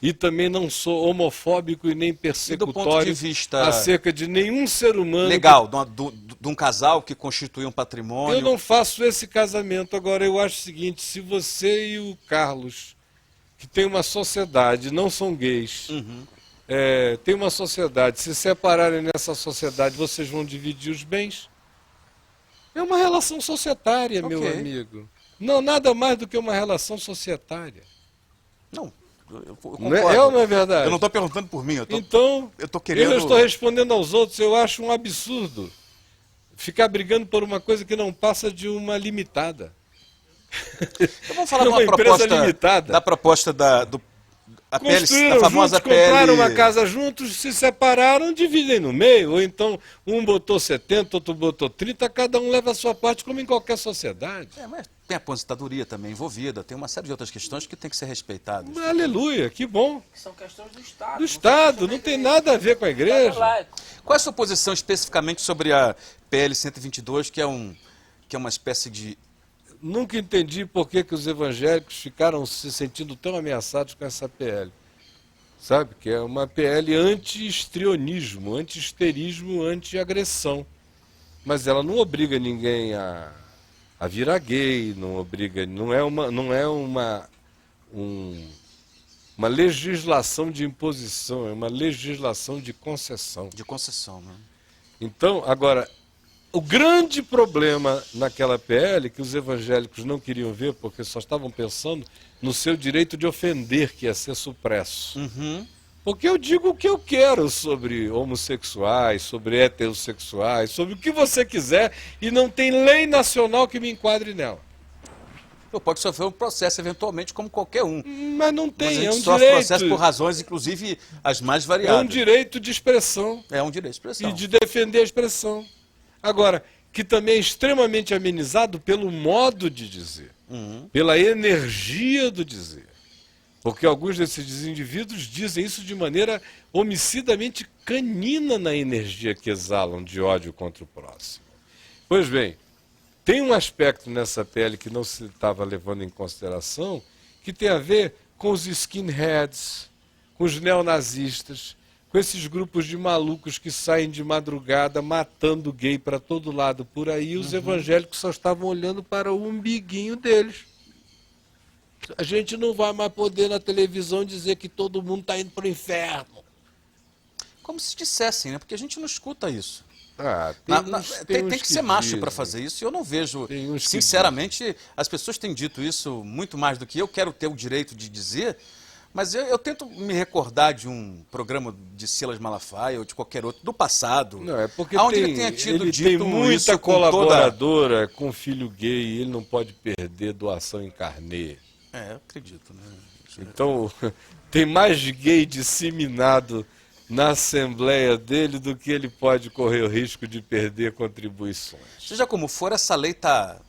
S1: E também não sou homofóbico e nem
S2: E do ponto de
S1: persecutório
S2: vista
S1: acerca de nenhum ser humano.
S2: legal, de um casal que constitui um patrimônio.
S1: Eu não faço esse casamento. Agora, eu acho o seguinte: se você e o Carlos, que tem uma sociedade, não são gays,
S2: Uhum.
S1: tem uma sociedade, se separarem nessa sociedade, vocês vão dividir os bens. É uma relação societária, meu
S2: Ok.
S1: amigo. Não, nada mais do que uma relação societária.
S2: Não, eu concordo.
S1: Não é ou não é verdade?
S2: Eu não estou perguntando por mim,
S1: Então,
S2: eu tô querendo-
S1: eu estou respondendo aos outros. Eu acho um absurdo ficar brigando por uma coisa que não passa de uma limitada.
S2: Então vamos falar
S1: É
S2: de uma
S1: uma empresa
S2: proposta,
S1: limitada.
S2: da proposta da PL,
S1: Construíram
S2: da famosa
S1: juntos, compraram
S2: PL.
S1: uma casa juntos, se separaram, dividem no meio. Ou então, um botou 70, outro botou 30, cada um leva a sua parte, como em qualquer sociedade.
S2: Mas tem a aposentadoria também envolvida, tem uma série de outras questões que tem que ser respeitadas.
S1: Aleluia, que bom.
S3: Que são questões do Estado.
S1: Do Estado, não tem nada a ver com a igreja.
S3: Laico.
S2: Qual é a sua posição especificamente sobre a PL 122, que é uma espécie de...
S1: Nunca entendi por que os evangélicos ficaram se sentindo tão ameaçados com essa PL. Sabe? Que é uma PL anti-histrionismo, anti-histerismo, anti-agressão. Mas ela não obriga ninguém a virar gay, não obriga, não é uma legislação de imposição, é uma legislação de concessão.
S2: de concessão, né?
S1: Então, agora, o grande problema naquela PL, que os evangélicos não queriam ver, porque só estavam pensando no seu direito de ofender, que ia ser supresso.
S2: Uhum.
S1: Porque eu digo o que eu quero sobre homossexuais, sobre heterossexuais, sobre o que você quiser, e não tem lei nacional que me enquadre nela.
S2: Pode sofrer um processo, eventualmente, como qualquer um.
S1: Mas não
S2: Mas
S1: tem,
S2: a
S1: é
S2: gente
S1: um
S2: sofre processo por
S1: direito.
S2: razões, inclusive, as mais
S1: É
S2: variadas.
S1: um direito de expressão.
S2: É um direito de expressão.
S1: E de defender a expressão. Agora, que também é extremamente amenizado pelo modo de dizer,
S2: Uhum.
S1: pela energia do dizer. Porque alguns desses indivíduos dizem isso de maneira homicidamente canina na energia que exalam de ódio contra o próximo. Pois bem, tem um aspecto nessa PL que não se estava levando em consideração, que tem a ver com os skinheads, com os neonazistas, com esses grupos de malucos que saem de madrugada matando gay para todo lado por aí, os evangélicos só estavam olhando para o umbiguinho deles. A gente não vai mais poder na televisão dizer que todo mundo está indo para o inferno.
S2: Como se dissessem, né? Porque a gente não escuta isso.
S1: Ah,
S2: tem que ser macho para fazer isso, e eu não vejo, sinceramente, as pessoas têm dito isso muito mais do que eu quero ter o direito de dizer, mas eu tento me recordar de um programa de Silas Malafaia ou de qualquer outro do passado,
S1: não, é porque
S2: onde
S1: tem,
S2: ele tenha tido
S1: ele
S2: dito
S1: tem muita
S2: isso
S1: colaboradora com filho gay e ele não pode perder doação em carnê.
S2: Eu acredito, né?
S1: Então, tem mais gay disseminado na Assembleia dele do que ele pode correr o risco de perder contribuições.
S2: Seja como for, essa lei tá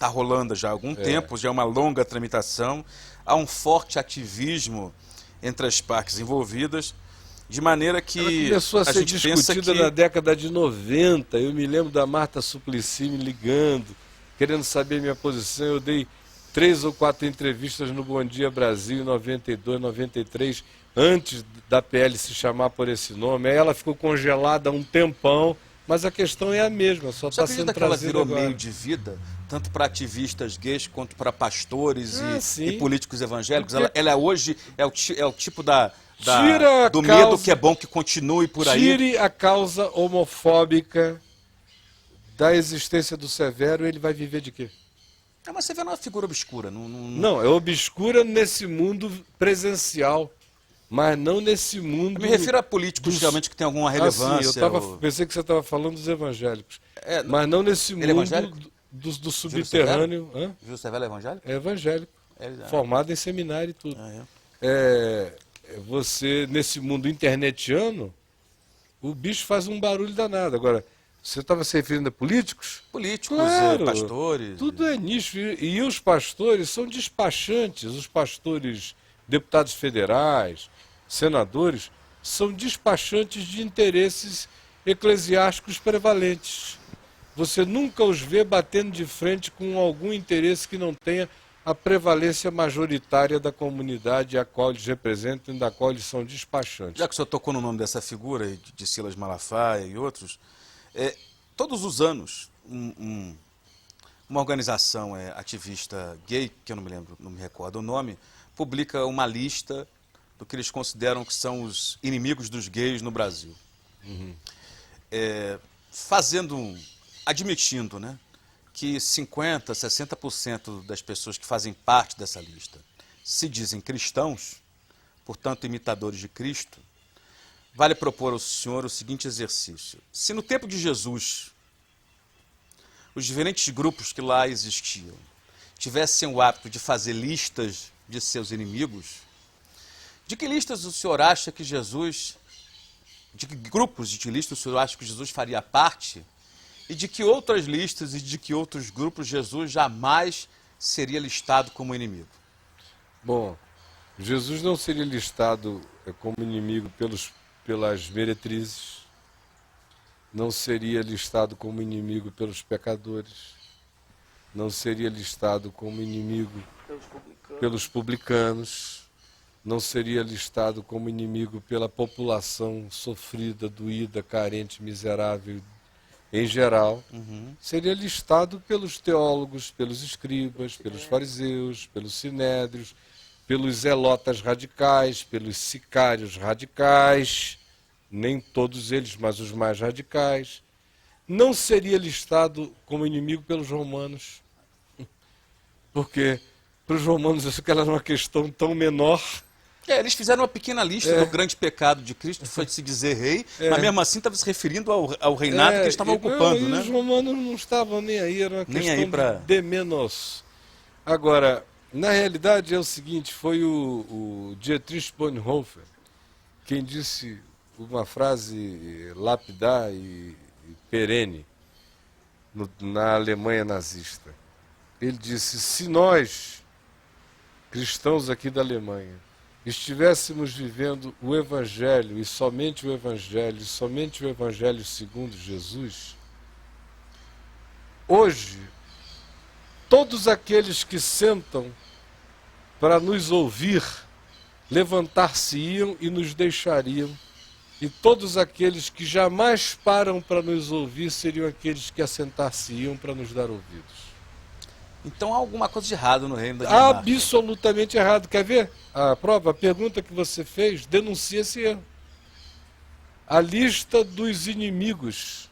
S2: rolando já há algum tempo, já é uma longa tramitação, há um forte ativismo entre as partes envolvidas, de maneira que
S1: ela começou a ser
S2: gente pensa
S1: discutida
S2: que
S1: na década de 90. Eu me lembro da Marta Suplicy me ligando, querendo saber minha posição. Eu dei 3 ou 4 entrevistas no Bom Dia Brasil em 92, 93, antes da PL se chamar por esse nome. Aí ela ficou congelada há um tempão, mas a questão é a mesma, só está sendo
S2: que ela
S1: trazida
S2: virou
S1: agora.
S2: meio de vida, tanto para ativistas gays quanto para pastores e políticos evangélicos?
S1: Porque
S2: ela hoje é o tipo do
S1: causa,
S2: medo que é bom que continue por aí?
S1: Tire a causa homofóbica da existência do Severo, ele vai viver de quê?
S2: Mas você vê uma figura obscura.
S1: Não, é obscura nesse mundo presencial, mas não nesse mundo...
S2: Eu me refiro a políticos realmente que têm alguma relevância.
S1: Pensei que você estava falando dos evangélicos, mas não nesse mundo do subterrâneo.
S2: Júlio Severo é evangélico?
S1: É evangélico, formado em seminário e tudo. Você, nesse mundo internetiano, o bicho faz um barulho danado. Agora, você estava se referindo a políticos?
S2: Políticos,
S1: claro,
S2: pastores.
S1: Tudo é nicho. E os pastores são despachantes. Os pastores, deputados federais, senadores, são despachantes de interesses eclesiásticos prevalentes. Você nunca os vê batendo de frente com algum interesse que não tenha a prevalência majoritária da comunidade a qual eles representam e da qual eles são despachantes.
S2: Já que o senhor tocou no nome dessa figura, de Silas Malafaia e outros, todos os anos uma organização ativista gay, que eu não me lembro, não me recordo o nome, publica uma lista do que eles consideram que são os inimigos dos gays no Brasil. Admitindo, né, que 50%, 60% das pessoas que fazem parte dessa lista se dizem cristãos, portanto imitadores de Cristo, vale propor ao senhor o seguinte exercício. Se no tempo de Jesus, os diferentes grupos que lá existiam tivessem o hábito de fazer listas de seus inimigos, de que listas o senhor acha que Jesus, de que grupos de listas o senhor acha que Jesus faria parte, e de que outras listas e de que outros grupos Jesus jamais seria listado como inimigo?
S1: Bom, Jesus não seria listado como inimigo pelas meretrizes, não seria listado como inimigo pelos pecadores, não seria listado como inimigo pelos publicanos, não seria listado como inimigo pela população sofrida, doída, carente, miserável em geral. Seria listado pelos teólogos, pelos escribas, pelos fariseus, pelos sinédrios, pelos zelotas radicais, pelos sicários radicais, nem todos eles, mas os mais radicais. Não seria listado como inimigo pelos romanos, porque para os romanos isso era uma questão tão menor.
S2: Eles fizeram uma pequena lista do grande pecado de Cristo, que foi de se dizer rei, mas mesmo assim estava se referindo ao reinado que eles estavam ocupando. Né?
S1: Os romanos não estavam nem aí, era uma questão de menos. Agora, na realidade é o seguinte, foi o Dietrich Bonhoeffer quem disse uma frase lapidar e perene na Alemanha nazista. Ele disse, se nós, cristãos aqui da Alemanha, estivéssemos vivendo o Evangelho, e somente o Evangelho segundo Jesus, hoje, todos aqueles que sentam para nos ouvir, levantar-se-iam e nos deixariam E todos aqueles que jamais param para nos ouvir seriam aqueles que assentar-se-iam para nos dar ouvidos.
S2: Então há alguma coisa de errado no reino da Dinamarca.
S1: Absolutamente errado. Quer ver? A prova, a pergunta que você fez, denuncia esse erro. A lista dos inimigos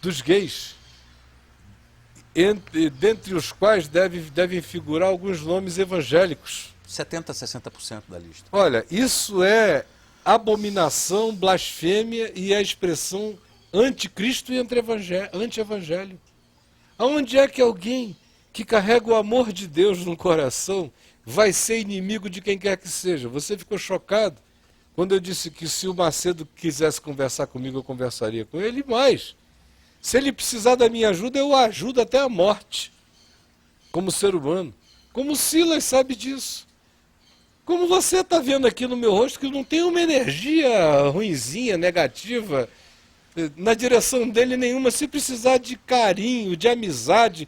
S1: dos gays, dentre os quais devem figurar alguns nomes evangélicos.
S2: 70% a 60% da lista.
S1: Olha, isso é abominação, blasfêmia e a expressão anticristo e anti-evangelho. Aonde é que alguém que carrega o amor de Deus no coração vai ser inimigo de quem quer que seja? Você ficou chocado quando eu disse que se o Macedo quisesse conversar comigo, eu conversaria com ele, mas se ele precisar da minha ajuda, eu o ajudo até a morte, como ser humano. Como Silas sabe disso. Como você está vendo aqui no meu rosto, que não tem uma energia ruinzinha, negativa, na direção dele nenhuma. Se precisar de carinho, de amizade,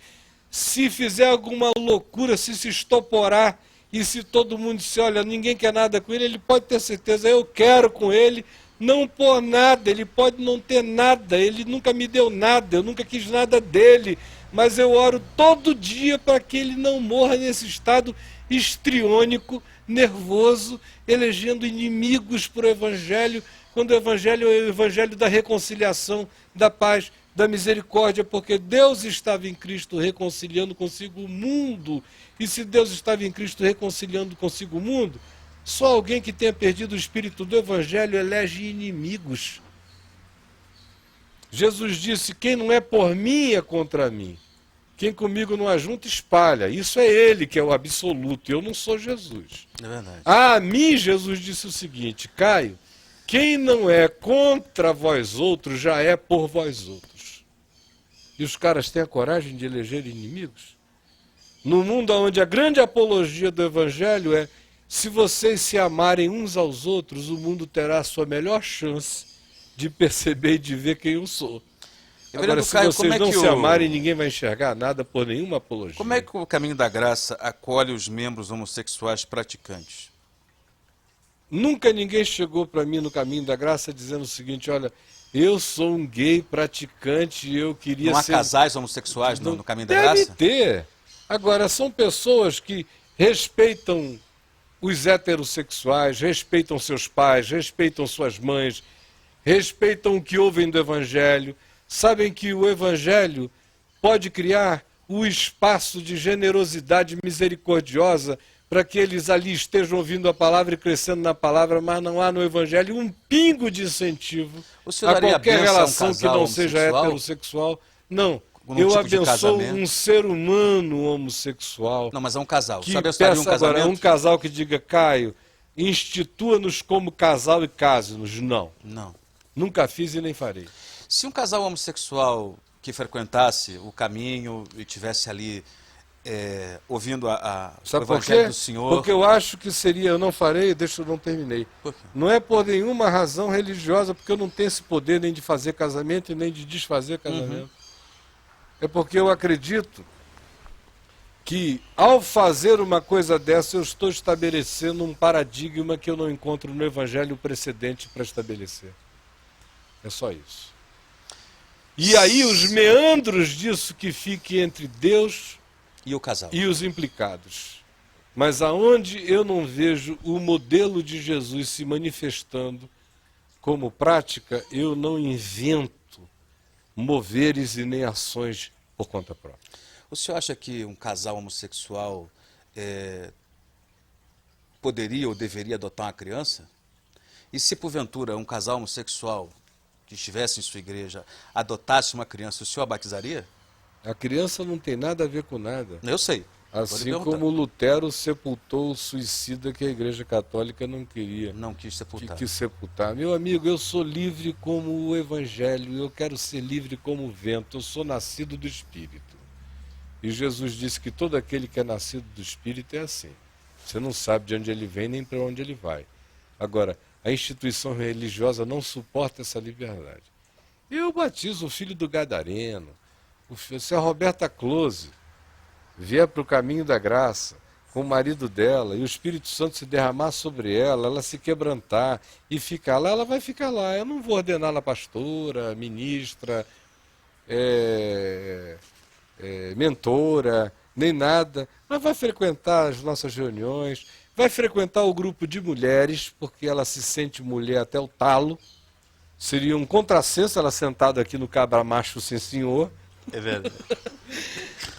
S1: se fizer alguma loucura, se estoporar, e se todo mundo disser, olha, ninguém quer nada com ele, ele pode ter certeza, eu quero com ele, não por nada, ele pode não ter nada, ele nunca me deu nada, eu nunca quis nada dele, mas eu oro todo dia para que ele não morra nesse estado histriônico, nervoso, elegendo inimigos para o Evangelho, quando o Evangelho é o Evangelho da reconciliação, da paz, da misericórdia, porque Deus estava em Cristo reconciliando consigo o mundo, e se Deus estava em Cristo reconciliando consigo o mundo, só alguém que tenha perdido o espírito do Evangelho elege inimigos. Jesus disse, quem não é por mim é contra mim. Quem comigo não ajunta, espalha. Isso é ele que é o absoluto, eu não sou Jesus.
S2: É verdade.
S1: A mim, Jesus disse o seguinte, Caio, quem não é contra vós outros, já é por vós outros. E os caras têm a coragem de eleger inimigos? No mundo onde a grande apologia do Evangelho é, se vocês se amarem uns aos outros, o mundo terá a sua melhor chance de perceber e de ver quem eu sou. Agora, se
S2: Caio,
S1: vocês não se amarem, ninguém vai enxergar nada por nenhuma apologia.
S2: Como é que o Caminho da Graça acolhe os membros homossexuais praticantes?
S1: Nunca ninguém chegou para mim no Caminho da Graça dizendo o seguinte, olha, eu sou um gay praticante e eu queria
S2: Não há
S1: ser...
S2: casais homossexuais no Caminho da
S1: Deve
S2: Graça?
S1: ter. Agora, são pessoas que respeitam os heterossexuais, respeitam seus pais, respeitam suas mães, respeitam o que ouvem do Evangelho, sabem que o Evangelho pode criar o espaço de generosidade misericordiosa para que eles ali estejam ouvindo a palavra e crescendo na palavra, mas não há no Evangelho um pingo de incentivo a qualquer relação que não seja heterossexual. Não, eu abençoo um ser humano homossexual.
S2: Não, mas é um casal.
S1: Que
S2: Você abençoaria um casamento?
S1: Agora, um casal que diga, Caio, institua-nos como casal e case-nos. Não.
S2: Não.
S1: Nunca fiz e nem farei.
S2: Se um casal homossexual que frequentasse o caminho e tivesse ali ouvindo o Evangelho do Senhor...
S1: Porque eu acho que seria, eu não farei, deixa eu não terminei.
S2: Por quê?
S1: Não é por nenhuma razão religiosa, porque eu não tenho esse poder nem de fazer casamento e nem de desfazer casamento. É porque eu acredito que ao fazer uma coisa dessa eu estou estabelecendo um paradigma que eu não encontro no Evangelho precedente para estabelecer. É só isso. E aí os meandros disso que fique entre Deus
S2: e o casal
S1: e os implicados. Mas aonde eu não vejo o modelo de Jesus se manifestando como prática, eu não invento moveres e nem ações por conta própria.
S2: O senhor acha que um casal homossexual poderia ou deveria adotar uma criança? E se porventura um casal homossexual que estivesse em sua igreja adotasse uma criança, o senhor a batizaria?
S1: A criança não tem nada a ver com nada.
S2: Eu sei.
S1: Assim como Lutero sepultou o suicida que a Igreja Católica não queria.
S2: Não quis sepultar.
S1: Quis sepultar. Meu amigo, eu sou livre como o Evangelho, eu quero ser livre como o vento, eu sou nascido do Espírito. E Jesus disse que todo aquele que é nascido do Espírito é assim. Você não sabe de onde ele vem nem para onde ele vai. Agora, a instituição religiosa não suporta essa liberdade. Eu batizo o filho do Gadareno, se a Roberta Close vier para o Caminho da Graça com o marido dela e o Espírito Santo se derramar sobre ela, ela se quebrantar e ficar lá, ela vai ficar lá. Eu não vou ordená-la pastora, ministra, é, mentora, nem nada, mas vai frequentar as nossas reuniões, vai frequentar o grupo de mulheres, porque ela se sente mulher até o talo. Seria um contrassenso ela sentada aqui no cabra macho, sim senhor.
S2: É verdade.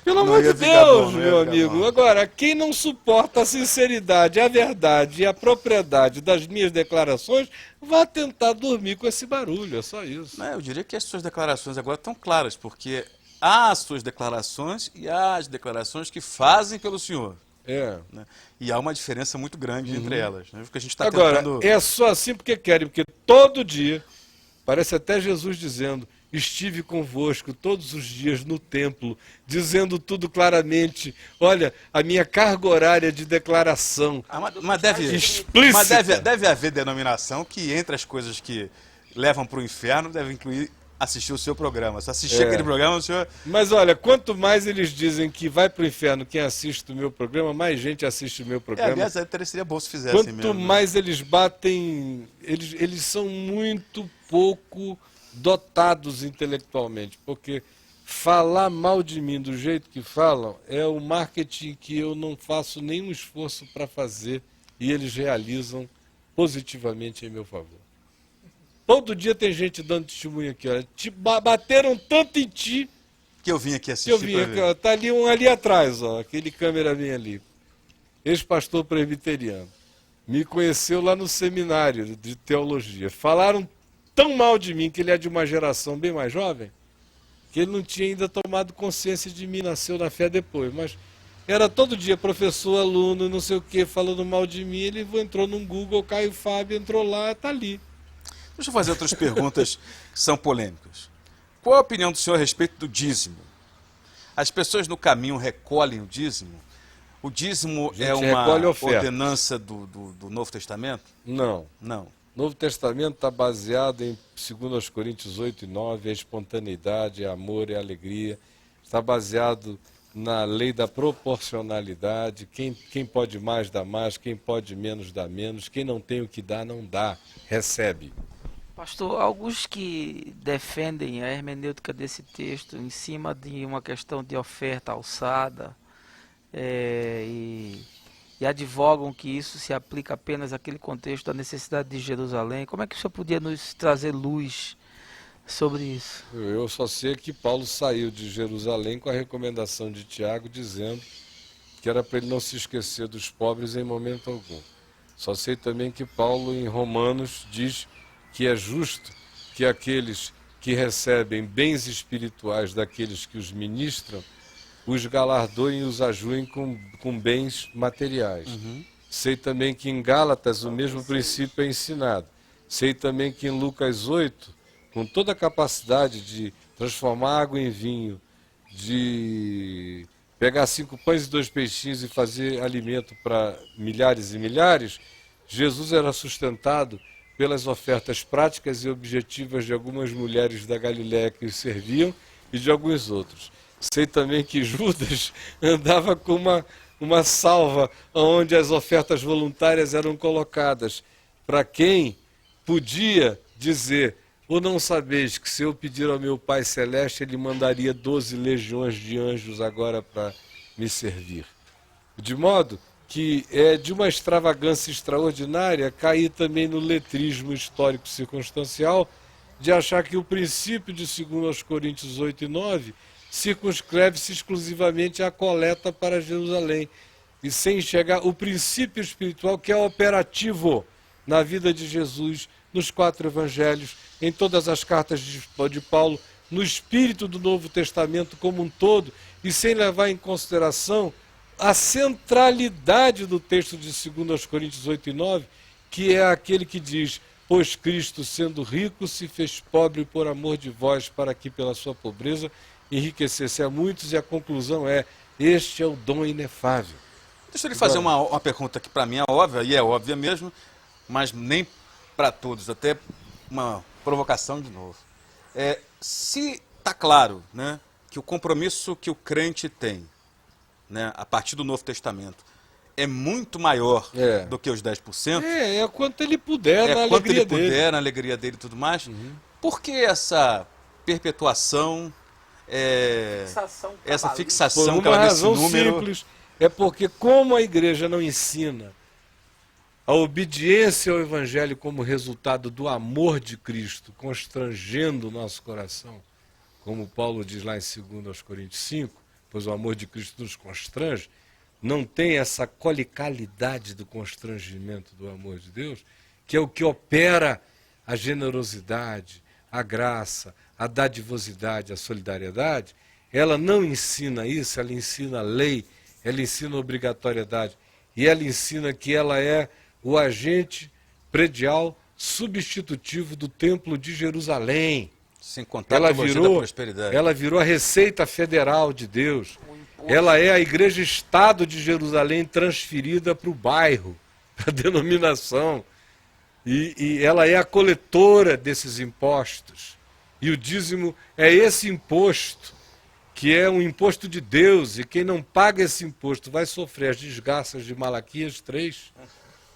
S1: Pelo
S2: Não
S1: amor de
S2: ia ficar
S1: Deus,
S2: bom, não ia
S1: meu
S2: ficar
S1: amigo.
S2: bom.
S1: Agora, quem não suporta a sinceridade, a verdade e a propriedade das minhas declarações, vá tentar dormir com esse barulho, é só isso.
S2: Não, eu diria que as suas declarações agora estão claras, porque há as suas declarações e há as declarações que fazem pelo senhor.
S1: É.
S2: Né? E há uma diferença muito grande entre elas. Né? Porque a gente está
S1: Agora,
S2: tentando...
S1: é só assim porque querem, porque todo dia, parece até Jesus dizendo, estive convosco todos os dias no templo, dizendo tudo claramente, olha, a minha carga horária de declaração
S2: Mas deve,
S1: explícita.
S2: mas deve haver denominação que entre as coisas que levam para o inferno deve incluir assistir o seu programa. Se assistir aquele programa, o senhor...
S1: Mas olha, quanto mais eles dizem que vai pro inferno quem assiste o meu programa, mais gente assiste o meu programa.
S2: aliás, seria bom se fizessem
S1: Quanto
S2: mesmo. Né?
S1: mais eles batem, eles são muito pouco dotados intelectualmente, porque falar mal de mim do jeito que falam é o marketing que eu não faço nenhum esforço para fazer e eles realizam positivamente em meu favor. Todo dia tem gente dando testemunho aqui, olha, bateram tanto em ti
S2: Que eu vim aqui
S1: que
S2: assistir
S1: eu vim
S2: pra
S1: aqui,
S2: ver.
S1: ó, tá ali um ali atrás, ó, aquele câmeraman ali, ex-pastor presbiteriano. Me conheceu lá no seminário de teologia. Falaram tão mal de mim, que ele é de uma geração bem mais jovem, que ele não tinha ainda tomado consciência de mim, nasceu na fé depois. Mas era todo dia professor, aluno, não sei o que, falando mal de mim. Ele entrou no Google, Caio Fábio, entrou lá, tá ali.
S2: Deixa eu fazer outras perguntas que são polêmicas. Qual a opinião do senhor a respeito do dízimo? As pessoas no caminho recolhem o dízimo? O dízimo
S1: Gente,
S2: é uma
S1: recolhe ofertas.
S2: ordenança do Novo Testamento?
S1: Não.
S2: Não.
S1: O Novo Testamento está baseado em 2 Coríntios 8 e 9, é espontaneidade, é amor, é alegria. Está baseado na lei da proporcionalidade. Quem pode mais dá mais, quem pode menos dá menos. Quem não tem o que dá, não dá, recebe.
S3: Pastor, alguns que defendem a hermenêutica desse texto em cima de uma questão de oferta alçada e advogam que isso se aplica apenas àquele contexto da necessidade de Jerusalém. Como é que o senhor podia nos trazer luz sobre isso?
S1: Eu só sei que Paulo saiu de Jerusalém com a recomendação de Tiago dizendo que era para ele não se esquecer dos pobres em momento algum. Só sei também que Paulo em Romanos diz que é justo que aqueles que recebem bens espirituais daqueles que os ministram, os galardoem e os ajuem com bens materiais. Sei também que em Gálatas o mesmo princípio é ensinado. Sei também que em Lucas 8, com toda a capacidade de transformar água em vinho, de pegar 5 pães e 2 peixinhos e fazer alimento para milhares e milhares, Jesus era sustentado pelas ofertas práticas e objetivas de algumas mulheres da Galiléia que o serviam e de alguns outros. Sei também que Judas andava com uma salva onde as ofertas voluntárias eram colocadas para quem podia dizer: ou não sabeis que se eu pedir ao meu Pai Celeste, Ele mandaria 12 legiões de anjos agora para me servir. De modo que é de uma extravagância extraordinária cair também no letrismo histórico circunstancial de achar que o princípio de 2 Coríntios 8 e 9 circunscreve-se exclusivamente à coleta para Jerusalém, e sem enxergar o princípio espiritual que é operativo na vida de Jesus, nos 4 evangelhos, em todas as cartas de Paulo, no espírito do Novo Testamento como um todo, e sem levar em consideração a centralidade do texto de 2 Coríntios 8 e 9, que é aquele que diz: pois Cristo, sendo rico, se fez pobre por amor de vós, para que pela sua pobreza enriquecesse a muitos, e a conclusão é: este é o dom inefável.
S2: Deixa eu lhe fazer uma pergunta que para mim é óbvia, e é óbvia mesmo, mas nem para todos, até uma provocação de novo. Se está claro, né, que o compromisso que o crente tem, né, a partir do Novo Testamento, é muito maior
S1: É.
S2: do que os 10%.
S1: É quanto ele puder na
S2: Quanto
S1: alegria
S2: ele
S1: dele.
S2: puder, na alegria dele e tudo mais. Por que essa perpetuação, essa
S1: Por
S2: fixação que
S1: uma
S2: ela nesse
S1: razão
S2: número?
S1: simples, é porque como a igreja não ensina a obediência ao evangelho como resultado do amor de Cristo, constrangendo o nosso coração, como Paulo diz lá em 2 Coríntios 5, pois o amor de Cristo nos constrange, não tem essa colicalidade do constrangimento do amor de Deus, que é o que opera a generosidade, a graça, a dadivosidade, a solidariedade. Ela não ensina isso, ela ensina a lei, ela ensina a obrigatoriedade, e ela ensina que ela é o agente predial substitutivo do Templo de Jerusalém.
S2: Sem contar a teologia da prosperidade.
S1: Ela virou a Receita Federal de Deus. Ela é a Igreja-Estado de Jerusalém transferida para o bairro, para a denominação. E ela é a coletora desses impostos. E o dízimo é esse imposto, que é um imposto de Deus. E quem não paga esse imposto vai sofrer as desgraças de Malaquias 3,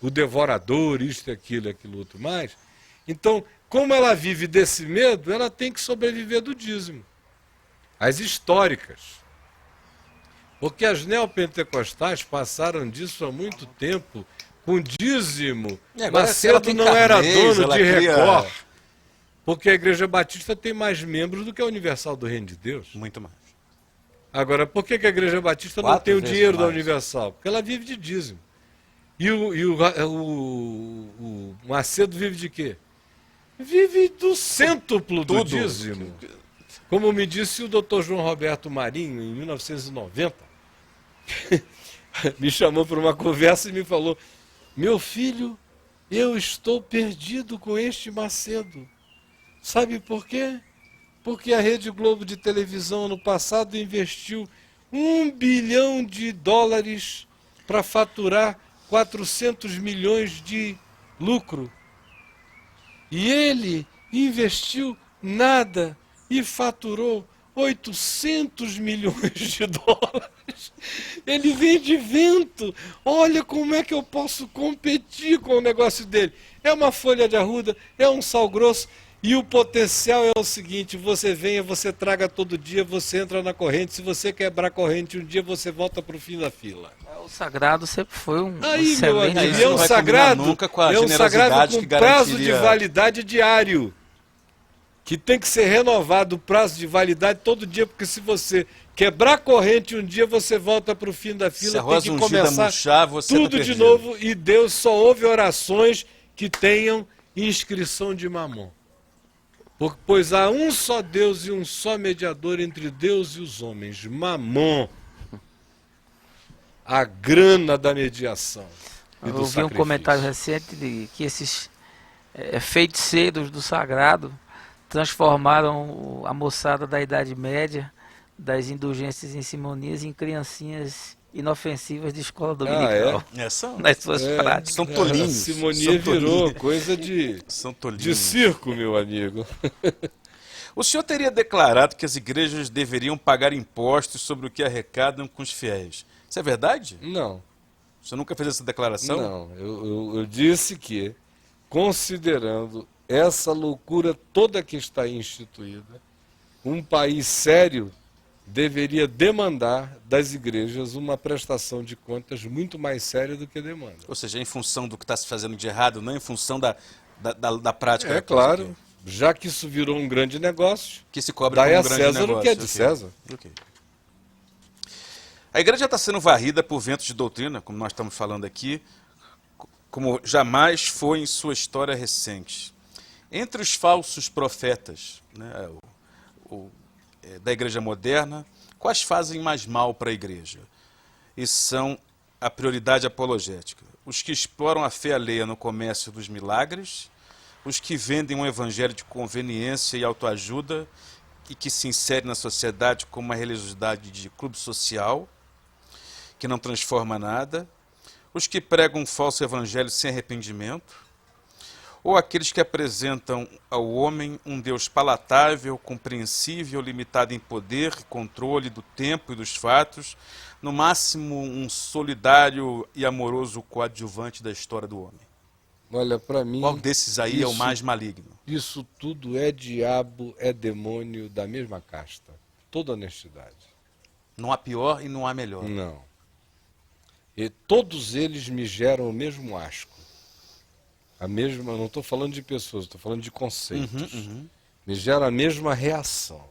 S1: o devorador, isto, aquilo outro mais. Então, como ela vive desse medo, ela tem que sobreviver do dízimo. As históricas. Porque as neopentecostais passaram disso há muito tempo, com dízimo.
S2: Agora,
S1: Macedo não era dono de Record. Porque a Igreja Batista tem mais membros do que a Universal do Reino de Deus.
S2: Muito mais.
S1: Agora, por que a Igreja Batista não
S2: 4
S1: tem o
S2: vezes
S1: dinheiro da
S2: mais.
S1: Universal? Porque ela vive de dízimo. E o Macedo vive de quê? Vive do cêntuplo do
S2: Tudo.
S1: dízimo. Como me disse o Dr. João Roberto Marinho, em 1990, me chamou para uma conversa e me falou: meu filho, eu estou perdido com este Macedo. Sabe por quê? Porque a Rede Globo de televisão no passado investiu $1 bilhão para faturar 400 milhões de lucro. E ele investiu nada e faturou 800 milhões de dólares. Ele vende vento. Olha como é que eu posso competir com o negócio dele. É uma folha de arruda, é um sal grosso. E o potencial é o seguinte: você venha, você traga todo dia, você entra na corrente. Se você quebrar a corrente um dia, você volta para o fim da fila.
S3: O sagrado sempre foi um
S1: Aí, meu
S3: excelente...
S1: amigo,
S2: Isso
S1: é
S2: não
S1: um
S2: vai
S1: sagrado,
S2: combinar nunca com a
S1: é um sagrado
S2: generosidade
S1: com
S2: que
S1: prazo de
S2: garantiria-
S1: validade diário, que tem que ser renovado o prazo de validade todo dia, porque se você quebrar a corrente um dia, você volta para o fim da
S2: Se a
S1: fila,
S2: rosa
S1: tem que
S2: ungida
S1: começar
S2: murchar, você
S1: tudo
S2: tá
S1: de
S2: perdido.
S1: novo, e Deus só ouve orações que tenham inscrição de mamon. Pois há um só Deus e um só mediador entre Deus e os homens, mamon. A grana da mediação e
S3: Eu
S1: do
S3: ouvi um
S1: sacrifício.
S3: comentário recente de que esses feiticeiros do sagrado transformaram a moçada da Idade Média, das indulgências em simonias, em criancinhas inofensivas de escola dominical.
S2: São,
S3: Nas suas práticas.
S2: são tolinhos.
S1: A simonia
S2: São
S1: virou
S2: tolinhos.
S1: coisa de
S2: São tolinhos.
S1: circo, meu amigo.
S2: O senhor teria declarado que as igrejas deveriam pagar impostos sobre o que arrecadam com os fiéis. Isso é verdade?
S1: Não,
S2: O senhor nunca fez essa declaração?
S1: não. Eu disse que, considerando essa loucura toda que está instituída, um país sério deveria demandar das igrejas uma prestação de contas muito mais séria do que demanda.
S2: Ou seja, em função do que está se fazendo de errado, não em função da prática.
S1: É
S2: da coisa
S1: claro,
S2: aqui.
S1: já que isso virou um grande negócio,
S2: Que se cobra
S1: dai
S2: como
S1: a
S2: um grande
S1: César
S2: negócio.
S1: o que é de
S2: Ok.
S1: César.
S2: Ok. A igreja está sendo varrida por ventos de doutrina, como nós estamos falando aqui, como jamais foi em sua história recente. Entre os falsos profetas, né, da igreja moderna, quais fazem mais mal para a igreja? E são a prioridade apologética. Os que exploram a fé alheia no comércio dos milagres, os que vendem um evangelho de conveniência e autoajuda e que se insere na sociedade como uma religiosidade de clube social, que não transforma nada, os que pregam um falso evangelho sem arrependimento, ou aqueles que apresentam ao homem um Deus palatável, compreensível, limitado em poder e controle do tempo e dos fatos, no máximo um solidário e amoroso coadjuvante da história do homem?
S1: Olha, para mim,
S2: Qual desses aí é o mais maligno?
S1: isso tudo é diabo, é demônio da mesma casta. Toda honestidade.
S2: Não há pior e não há melhor.
S1: Não. E todos eles me geram o mesmo asco. A mesma, eu não estou falando de pessoas, estou falando de conceitos. Me gera a mesma reação,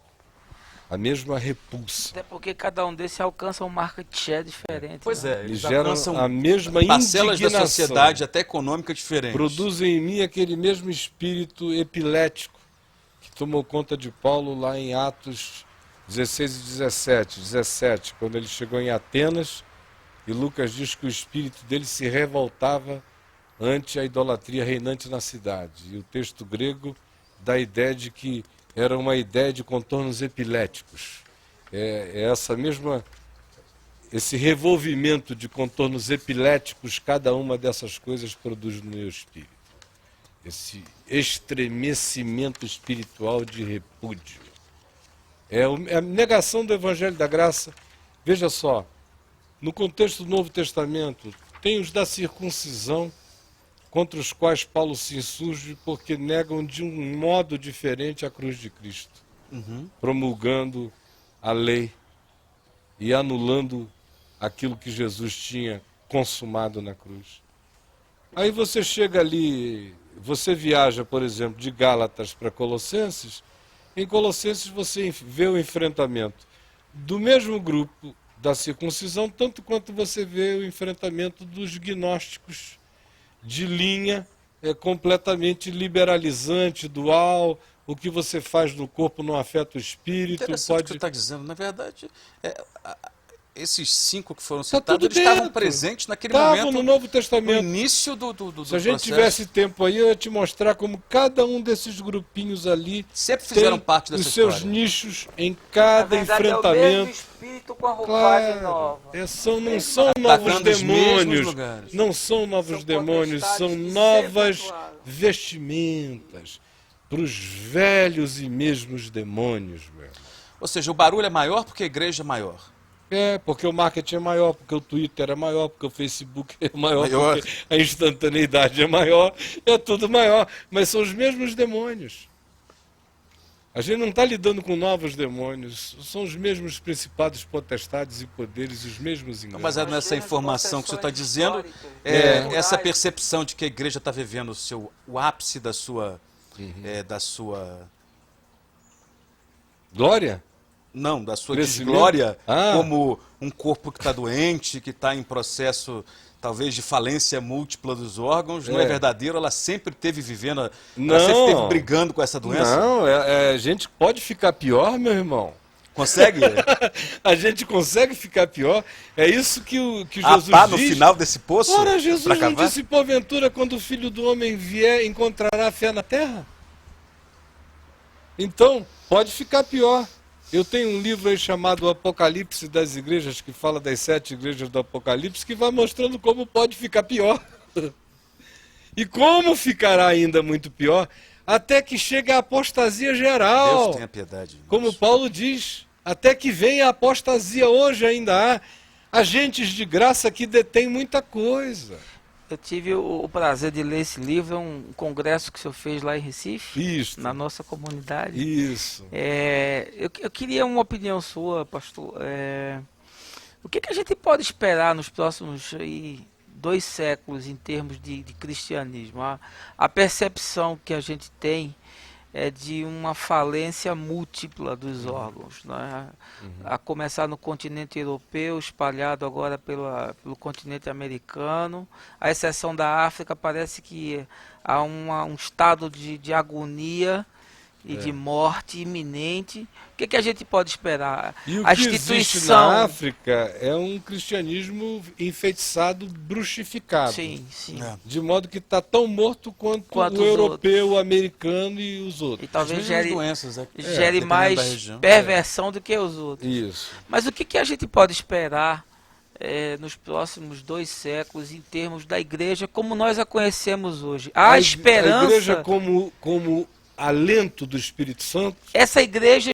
S1: a mesma repulsa.
S3: Até porque cada um desses alcança um market share diferente.
S2: Pois
S3: né?
S2: é,
S1: Me
S2: eles
S1: geram
S2: alcançam
S1: a mesma
S2: parcelas da
S1: indignação.
S2: sociedade, até econômica, diferente.
S1: Produzem em mim aquele mesmo espírito epilético que tomou conta de Paulo lá em Atos 16 e 17, quando ele chegou em Atenas, e Lucas diz que o espírito dele se revoltava ante a idolatria reinante na cidade. E o texto grego dá a ideia de que era uma ideia de contornos epiléticos. Esse revolvimento de contornos epiléticos, cada uma dessas coisas produz no meu espírito. Esse estremecimento espiritual de repúdio. É a negação do Evangelho da Graça. Veja só, no contexto do Novo Testamento, tem os da circuncisão, contra os quais Paulo se insurge porque negam de um modo diferente a cruz de Cristo, promulgando a lei e anulando aquilo que Jesus tinha consumado na cruz. Aí você chega ali, você viaja, por exemplo, de Gálatas para Colossenses. Em Colossenses você vê o enfrentamento do mesmo grupo da circuncisão, tanto quanto você vê o enfrentamento dos gnósticos de linha completamente liberalizante, dual. O que você faz no corpo não afeta o espírito.
S2: Interessante o que você está dizendo. Na verdade, esses 5 que foram
S1: Tá
S2: citados,
S1: tudo
S2: eles estavam
S1: dentro.
S2: presentes naquele
S1: Estavam
S2: momento,
S1: no Novo
S2: no
S1: Testamento.
S2: início do
S1: Se a gente
S2: processo.
S1: tivesse tempo aí, eu ia te mostrar como cada um desses grupinhos ali
S2: Sempre fizeram
S1: tem
S2: parte dessa
S1: os seus
S2: história.
S1: nichos em
S3: Na
S1: cada
S3: verdade, é o mesmo
S1: enfrentamento.
S3: espírito com a roupagem
S1: Claro,
S3: nova.
S1: não são novos
S2: Atacando os mesmos
S1: demônios,
S2: lugares.
S1: não são novos
S3: São
S1: demônios, são
S3: potestades que
S1: novas
S3: sempre atuaram.
S1: vestimentas para os velhos e mesmos demônios, meu irmão.
S2: Ou seja, o barulho é maior porque a igreja é maior.
S1: Porque o marketing é maior, porque o Twitter é maior, porque o Facebook é maior,
S2: Maior.
S1: porque a instantaneidade é maior, é tudo maior, mas são os mesmos demônios. A gente não está lidando com novos demônios, são os mesmos principados, potestades e poderes, os mesmos enganos.
S2: Baseado nessa informação que você está dizendo,
S3: históricas,
S2: essa
S3: culturais.
S2: percepção de que a igreja está vivendo o ápice da sua...
S1: Glória?
S2: Não, da sua
S1: Crescimento?
S2: desglória,
S1: Ah.
S2: como um corpo que está doente, que está em processo, talvez, de falência múltipla dos órgãos, não é verdadeiro? Ela sempre esteve vivendo, ela
S1: Não.
S2: sempre esteve brigando com essa doença?
S1: Não, a gente pode ficar pior, meu irmão.
S2: Consegue?
S1: A gente consegue ficar pior. É isso que
S2: Há
S1: Jesus
S2: pá no
S1: diz.
S2: final desse poço?
S1: Ora, Jesus
S2: pra
S1: não
S2: cavar?
S1: disse, porventura, quando o Filho do Homem vier, encontrará fé na terra? Então, pode ficar pior. Eu tenho um livro aí chamado O Apocalipse das Igrejas, que fala das 7 igrejas do Apocalipse, que vai mostrando como pode ficar pior. E como ficará ainda muito pior, até que chegue a apostasia geral.
S2: Deus tenha piedade. irmãos.
S1: Como Paulo diz, até que venha a apostasia, hoje ainda há agentes de graça que detêm muita coisa.
S3: Eu tive o prazer de ler esse livro, é um congresso que o senhor fez lá em Recife,
S1: Isso,
S3: na nossa comunidade.
S1: isso.
S3: Eu queria uma opinião sua, pastor. O que a gente pode esperar nos próximos 2 séculos em termos de cristianismo? A percepção que a gente tem é de uma falência múltipla dos órgãos, né? A começar no continente europeu, espalhado agora pelo continente americano. À exceção da África, parece que há um estado de agonia e de morte iminente. O que a gente pode esperar?
S1: E o
S3: A
S1: que existe na África é um cristianismo enfeitiçado, bruxificado.
S3: Sim, sim.
S2: É.
S1: De modo que está tão morto quanto
S3: Quanto
S1: o
S3: os
S1: europeu, o americano e os
S3: E
S1: outros.
S3: talvez
S2: As mesmas
S3: gere,
S2: doenças,
S3: gere
S2: dependendo da
S3: mais
S2: região.
S3: perversão do que os outros.
S1: Isso.
S3: Mas o que a gente pode esperar nos próximos 2 séculos em termos da igreja como nós a conhecemos hoje. A esperança...
S1: A igreja como alento do Espírito Santo?
S3: Essa igreja